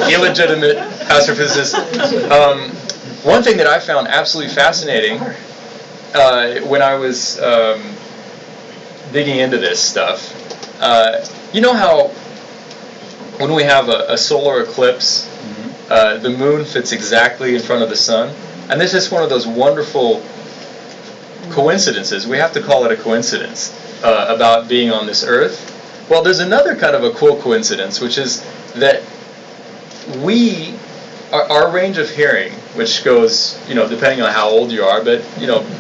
illegitimate astrophysicists. One thing that I found absolutely fascinating when I was digging into this stuff, you know how when we have a solar eclipse, the moon fits exactly in front of the sun? And this is one of those wonderful coincidences, we have to call it a coincidence, about being on this earth. Well, there's another kind of a cool coincidence, which is that our range of hearing, which goes, depending on how old you are, but,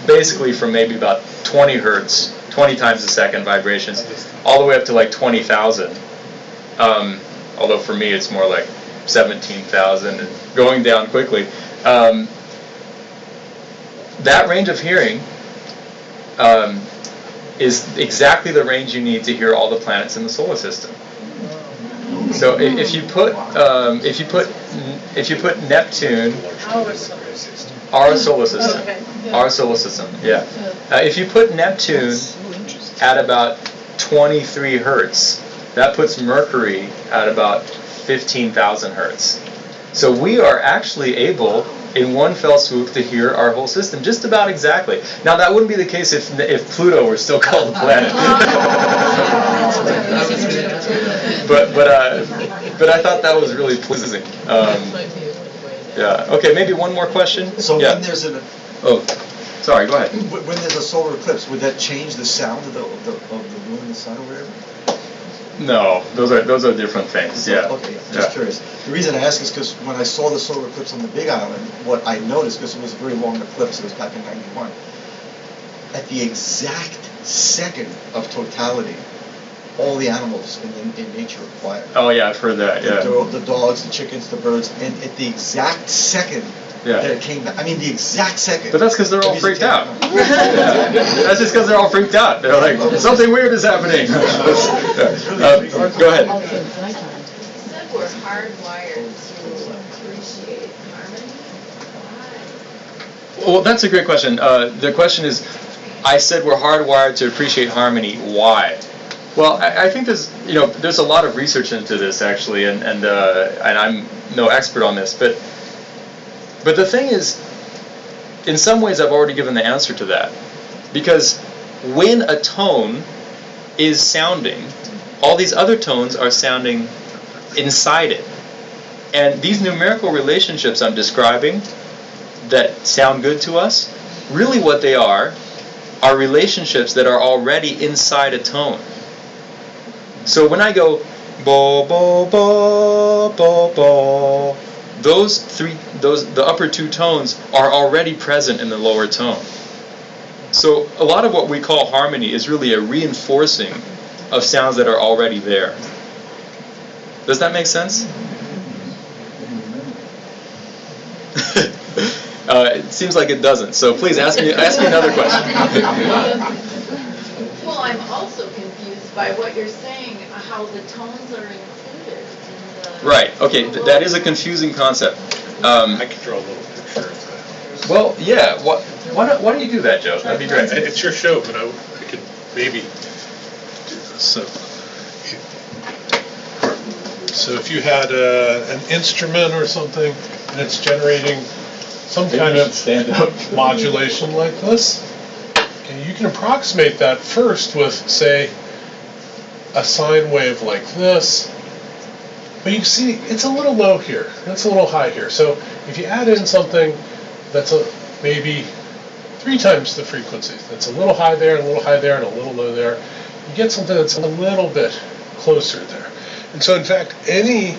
basically from maybe about 20 hertz, 20 times a second vibrations, all the way up to like 20,000. Although for me it's more like 17,000 and going down quickly. That range of hearing is exactly the range you need to hear all the planets in the solar system. So if you put Neptune, our solar system, yeah. If you put Neptune at about 23 hertz, that puts Mercury at about 15,000 hertz. So we are actually able, in one fell swoop, to hear our whole system just about exactly. Now that wouldn't be the case if Pluto were still called a planet. but I thought that was really pleasing. Yeah. Okay. Maybe one more question. So yeah. When there's sorry. Go ahead. When there's a solar eclipse, would that change the sound of the moon and the sun or whatever? No, those are different things. Yeah. Okay, just curious. The reason I ask is because when I saw the solar eclipse on the Big Island, what I noticed, because it was a very long eclipse, it was back in '91, at the exact second of totality, all the animals in nature are quiet. Oh yeah, I've heard that. Yeah. The dogs, the chickens, the birds, and at the exact second that it came back. I mean, the exact second. But that's because they're all freaked out. Yeah. That's just because they're all freaked out. They're like, something weird is happening. Go ahead. You said we're hardwired to appreciate harmony. Why? Well, that's a great question. The question is, I said we're hardwired to appreciate harmony. Why? Well, I think there's a lot of research into this actually, and I'm no expert on this, but the thing is, in some ways I've already given the answer to that. Because when a tone is sounding, all these other tones are sounding inside it. And these numerical relationships I'm describing that sound good to us, really what they are relationships that are already inside a tone. So when I go bo bo bo bo bo, the upper two tones are already present in the lower tone. So a lot of what we call harmony is really a reinforcing of sounds that are already there. Does that make sense? It seems like it doesn't. So please ask me another question. Well, I'm also confused by what you're saying, how the tones are included in the... Right. Okay. That is a confusing concept. I could draw a little picture of that. Well, yeah. Why don't you do that, Joe? That'd be great. It's your show, but I could maybe do this. So if you had an instrument or something, and it's generating some kind of modulation like this, okay, you can approximate that first with, say, a sine wave like this. But you can see it's a little low here, it's a little high here. So if you add in something that's maybe 3 times the frequency, that's a little high there, and a little high there, and a little low there, you get something that's a little bit closer there. And so in fact, any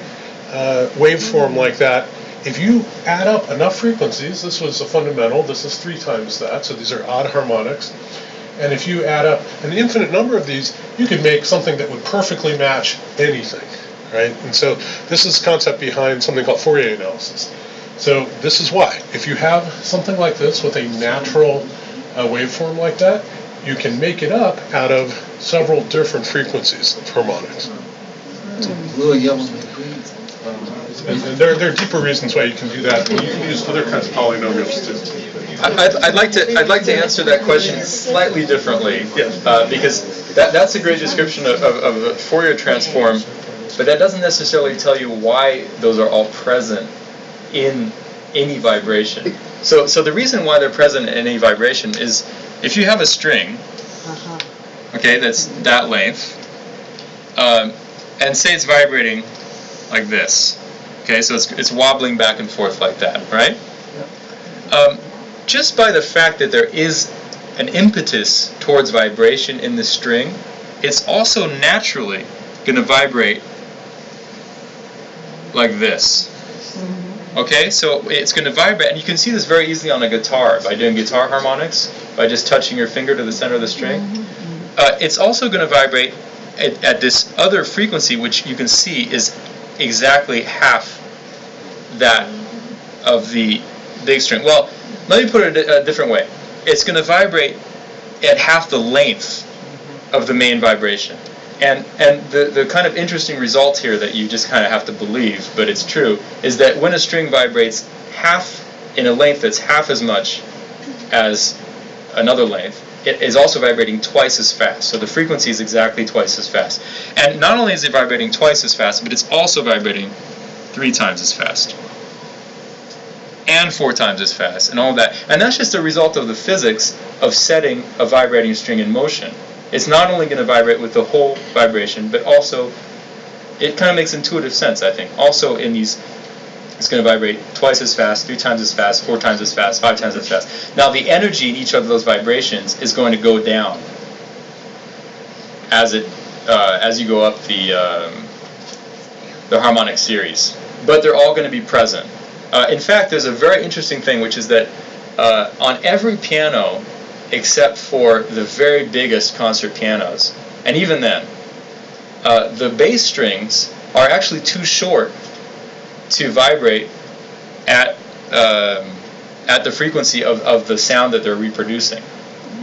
waveform like that, if you add up enough frequencies, this was a fundamental, this is 3 times that, so these are odd harmonics, and if you add up an infinite number of these, you could make something that would perfectly match anything. right? And so this is the concept behind something called Fourier analysis. So this is why. If you have something like this with a natural waveform like that, you can make it up out of several different frequencies of harmonics. Blue and yellow and green. And there are deeper reasons why you can do that. And you can use other kinds of polynomials too. I'd like to answer that question slightly differently, because that's a great description of a Fourier transform, but that doesn't necessarily tell you why those are all present in any vibration. So the reason why they're present in any vibration is if you have a string, okay, that's that length, and say it's vibrating like this, okay, so it's wobbling back and forth like that, right? Just by the fact that there is an impetus towards vibration in the string, it's also naturally going to vibrate like this. Okay, so it's going to vibrate, and you can see this very easily on a guitar by doing guitar harmonics, by just touching your finger to the center of the string. It's also going to vibrate at this other frequency, which you can see is exactly half that of the big string. Well, let me put it a different way. It's going to vibrate at half the length of the main vibration. And the kind of interesting result here that you just kind of have to believe, but it's true, is that when a string vibrates half in a length that's half as much as another length, it is also vibrating twice as fast. So the frequency is exactly twice as fast. And not only is it vibrating twice as fast, but it's also vibrating 3 times as fast. And 4 times as fast, and all that. And that's just a result of the physics of setting a vibrating string in motion. It's not only going to vibrate with the whole vibration, but also, it kind of makes intuitive sense, I think. Also in these, it's going to vibrate twice as fast, 3 times as fast, 4 times as fast, 5 times as fast. Now the energy in each of those vibrations is going to go down as you go up the harmonic series. But they're all going to be present. In fact, there's a very interesting thing, which is that on every piano, except for the very biggest concert pianos, and even then, the bass strings are actually too short to vibrate at the frequency of the sound that they're reproducing.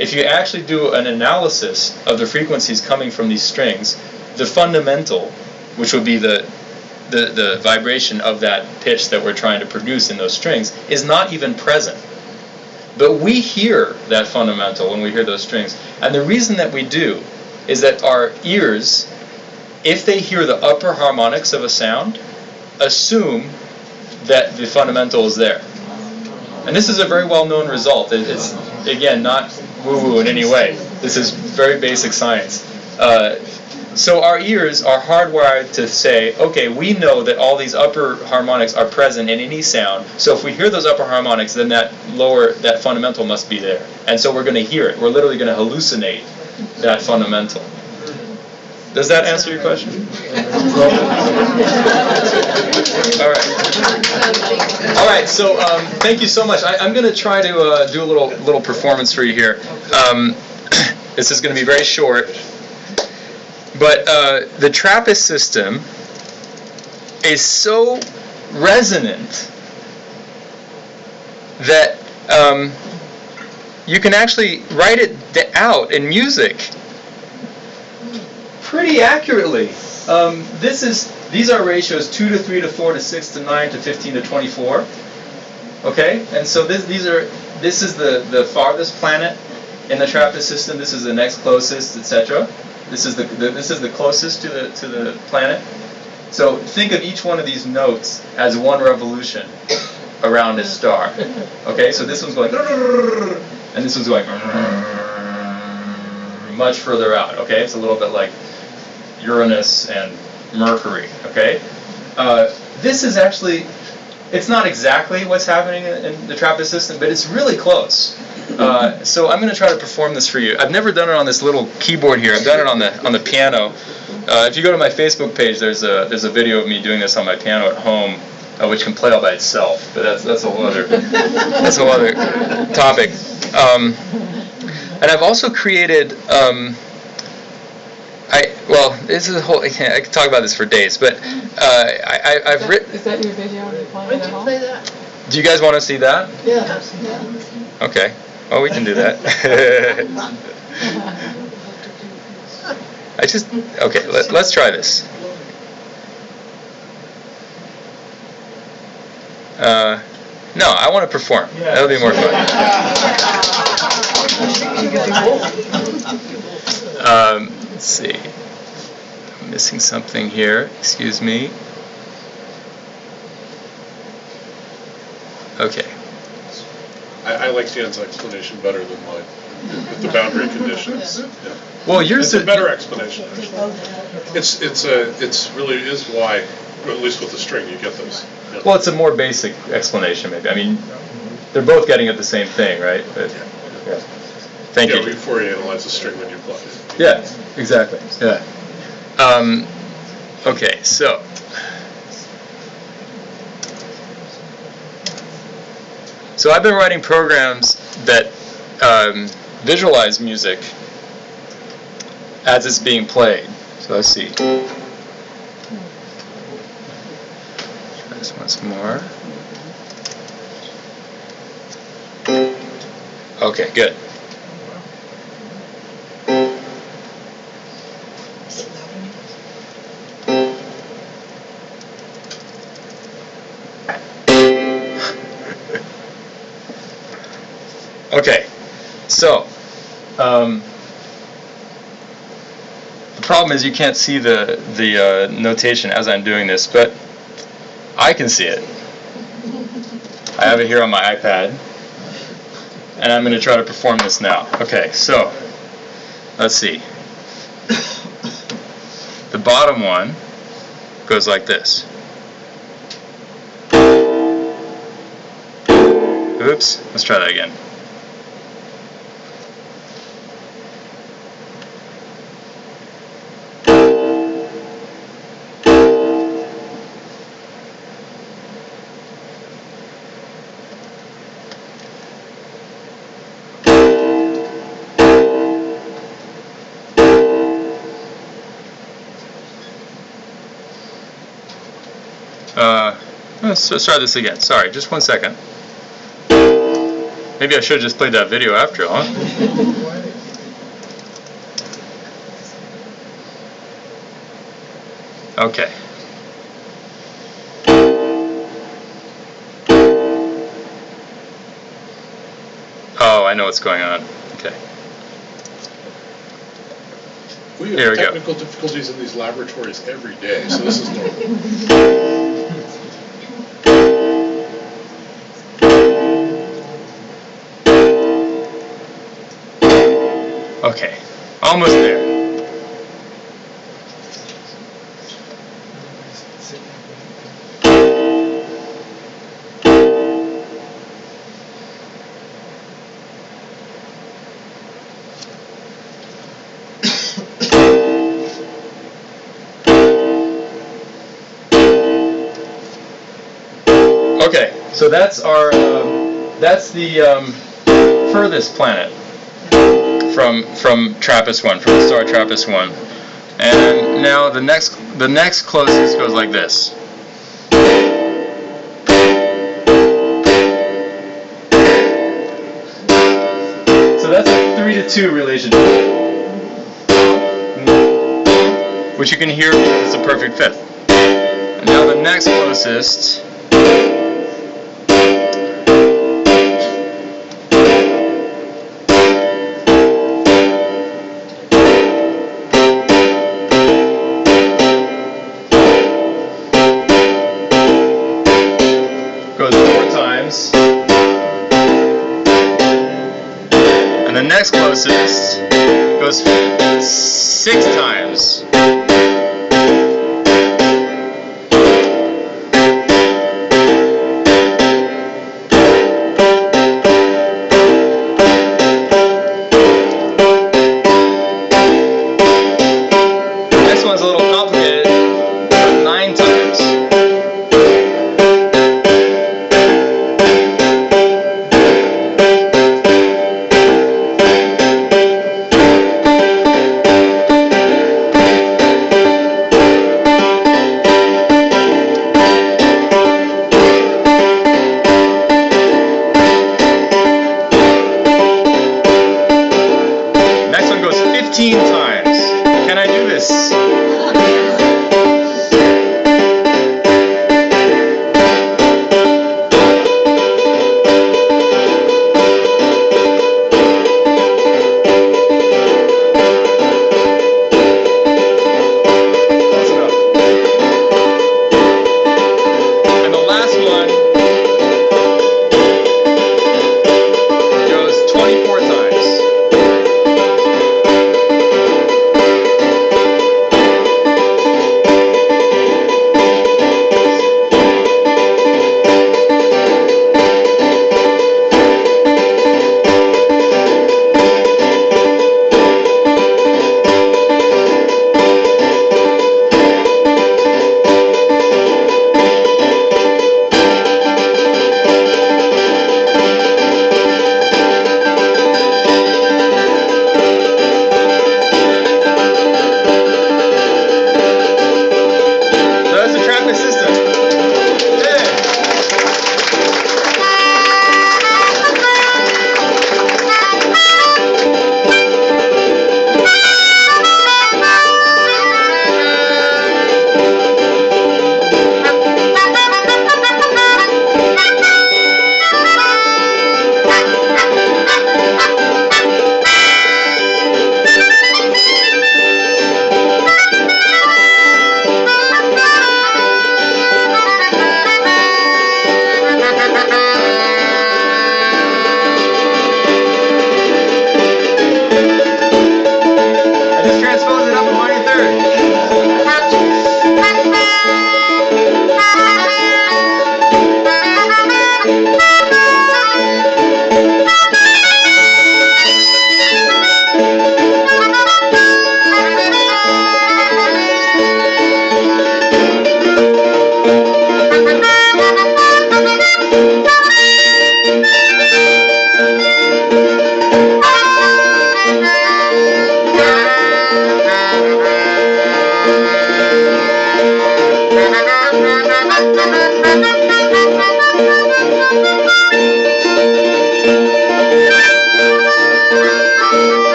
If you actually do an analysis of the frequencies coming from these strings, the fundamental, which would be the vibration of that pitch that we're trying to produce in those strings, is not even present. But we hear that fundamental when we hear those strings. And the reason that we do is that our ears, if they hear the upper harmonics of a sound, assume that the fundamental is there. And this is a very well-known result. It's, again, not woo-woo in any way. This is very basic science. So our ears are hardwired to say, okay, we know that all these upper harmonics are present in any sound, so if we hear those upper harmonics, then that fundamental must be there. And so we're going to hear it. We're literally going to hallucinate that fundamental. Does that answer your question? All right, so thank you so much. I'm going to try to do a little performance for you here. This is going to be very short. But the Trappist system is so resonant that you can actually write it out in music pretty accurately. These are ratios 2 to 3 to 4 to 6 to 9 to 15 to 24. Okay, and so this is the farthest planet in the Trappist system. This is the next closest, etc. This is the closest to the planet. So think of each one of these notes as one revolution around a star. Okay, so this one's going, and this one's going much further out. Okay, it's a little bit like Uranus and Mercury. Okay, this is actually, it's not exactly what's happening in the Trappist system, but it's really close. So I'm going to try to perform this for you. I've never done it on this little keyboard here. I've done it on the piano. If you go to my Facebook page, there's a video of me doing this on my piano at home, which can play all by itself. But that's a whole other topic. And I've also created well, this is a whole. I could talk about this for days, but I've written. Is that your video you're playing at home? Play that. Do you guys want to see that? Yeah. Okay. Well, we can do that. Okay. Let's try this. No, I want to perform. That'll be more fun. Let's see. I'm missing something here. Excuse me. Okay. I like Dan's explanation better than mine, with the boundary conditions. Yeah. Well, yours It's a better explanation, actually. It's really is why, or at least with the string, you get those. Yeah. Well, it's a more basic explanation, maybe. I mean, they're both getting at the same thing, right? But, yeah. Thank you. Before you analyze the string when you plug it. Yeah, exactly. Yeah. Okay, so. So I've been writing programs that visualize music as it's being played. So let's see. Try this once more. Okay, good. Okay, so the problem is you can't see the notation as I'm doing this, but I can see it. I have it here on my iPad, and I'm going to try to perform this now. Okay, so let's see. The bottom one goes like this. Oops, let's try that again. Let's try this again. Sorry, just 1 second. Maybe I should have just played that video after all, huh? Okay. Oh, I know what's going on. Okay. We Here have we go. technical difficulties in these laboratories every day, so this is normal. Okay, almost there. Okay, so that's our that's the furthest planet from TRAPPIST-1, from the star TRAPPIST-1, and now the next closest goes like this. So that's a 3-to-2 relationship, which you can hear because it's a perfect fifth. And now the next closest. And the next closest goes 6 times. The next one's a little complicated, but 9 times.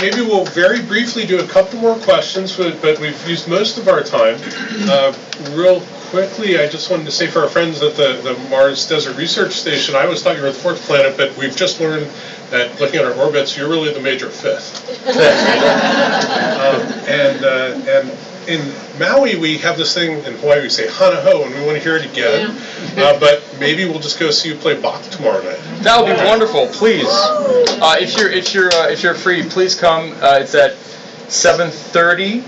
maybe we'll very briefly do a couple more questions, but we've used most of our time. Real quickly, I just wanted to say for our friends at the Mars Desert Research Station, I was thought you were the fourth planet, but we've just learned that looking at our orbits, you're really the major fifth. And in Maui, we have this thing, in Hawaii we say hana ho, and we want to hear it again. Yeah. But maybe we'll just go see you play Bach tomorrow night. That would be wonderful. Please, if you're free, please come. It's at 7:30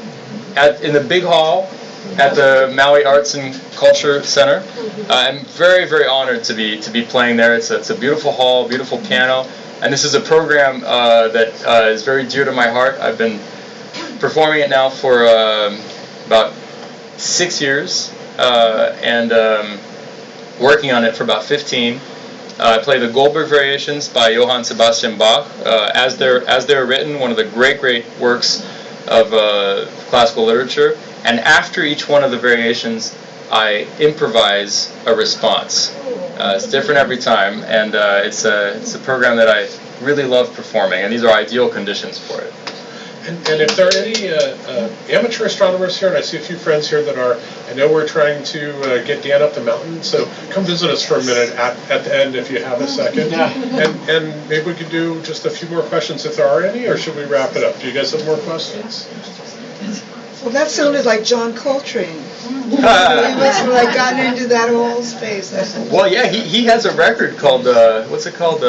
in the big hall at the Maui Arts and Culture Center. I'm very, very honored to be playing there. It's a beautiful hall, beautiful piano, and this is a program that is very dear to my heart. I've been performing it now for about 6 years, and working on it for about 15. I play the Goldberg Variations by Johann Sebastian Bach, as they're written, one of the great works of classical literature. And after each one of the variations, I improvise a response. It's different every time, and it's a program that I really love performing, and these are ideal conditions for it. And if there are any amateur astronomers here, and I see a few friends here that are, I know we're trying to get Dan up the mountain, so come visit us for a minute at the end if you have a second. Yeah. And maybe we could do just a few more questions if there are any, or should we wrap it up? Do you guys have more questions? Well, that sounded like John Coltrane. He must have like gotten into that whole space. Well, yeah, he has a record called, what's it called?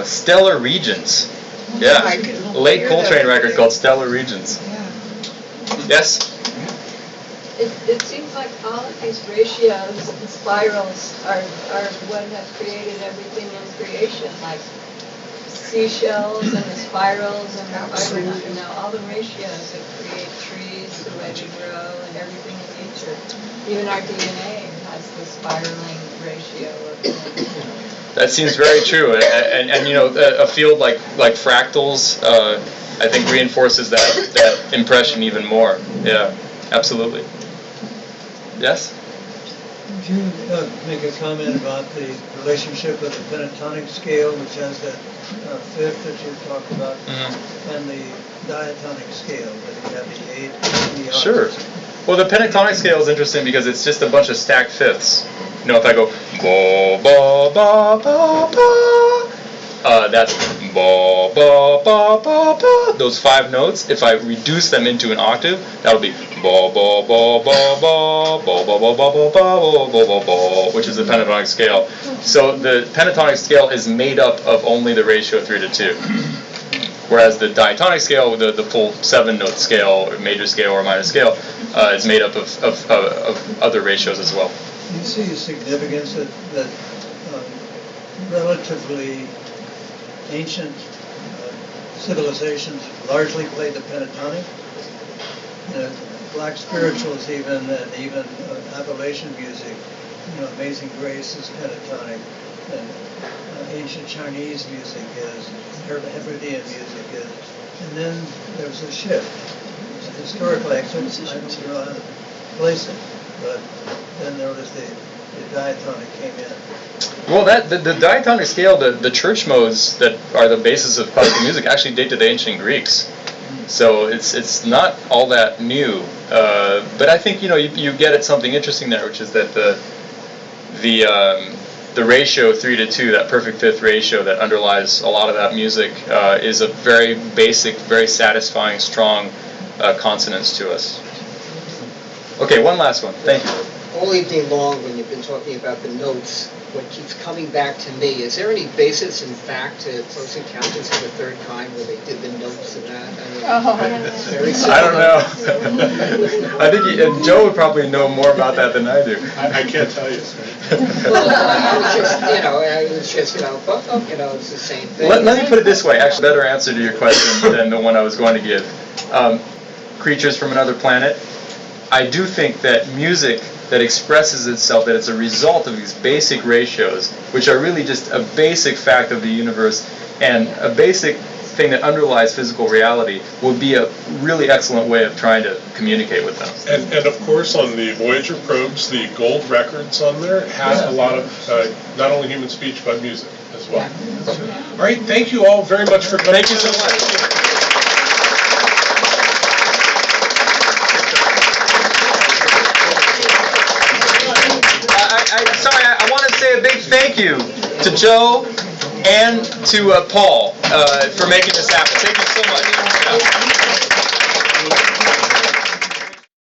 Stellar Regions. Yeah, late Coltrane record called Stellar Regions. Yeah. Yes? It seems like all of these ratios and spirals are what have created everything in creation, like seashells and the spirals and all the ratios that create trees, the way they grow, and everything in nature. Even our DNA has the spiraling ratio of things. That seems very true, and you know, a field like fractals, I think reinforces that impression even more. Yeah, absolutely. Yes? Would you make a comment about the relationship of the pentatonic scale, which has that fifth that you talked about, and the diatonic scale, where you have the 8 and the octaves? Sure. Well, the pentatonic scale is interesting because it's just a bunch of stacked fifths. You know, if I go ba ba ba ba ba, that's ba ba ba ba ba. Those 5 notes, if I reduce them into an octave, that'll be ba ba ba ba ba ba ba ba ba ba ba ba ba, which is the pentatonic scale. So the pentatonic scale is made up of only the ratio 3:2. Whereas the diatonic scale, the full 7-note scale, or major scale or minor scale, is made up of other ratios as well. Do you see the significance that relatively ancient civilizations largely played the pentatonic? Black spirituals even Appalachian music, Amazing Grace is pentatonic, and ancient Chinese music is, Hebridean music is, and then there was a shift. Historically, I don't know how to place it, but then there was the diatonic came in. Well, the diatonic scale, the church modes that are the basis of classical music actually date to the ancient Greeks. So it's not all that new. But I think you get at something interesting there, which is that the ratio 3:2, that perfect fifth ratio that underlies a lot of that music, is a very basic, very satisfying, strong consonance to us. Okay, one last one. Thank you. All evening long, when you've been talking about the notes, what keeps coming back to me, is there any basis in fact to Close Encounters of the Third Kind where they did the notes of that? I don't know. I think Joe would probably know more about that than I do. I can't tell you. Well, I was just, it's the same thing. Let me put it this way. Actually, better answer to your question than the one I was going to give. Creatures from Another Planet. I do think that music that expresses itself, that it's a result of these basic ratios, which are really just a basic fact of the universe and a basic thing that underlies physical reality would be a really excellent way of trying to communicate with them. And of course, on the Voyager probes, the gold records on there have a lot of not only human speech but music as well. All right, thank you all very much for coming. Thank you so much. I want to say a big thank you to Joe and to Paul for making this happen. Thank you so much.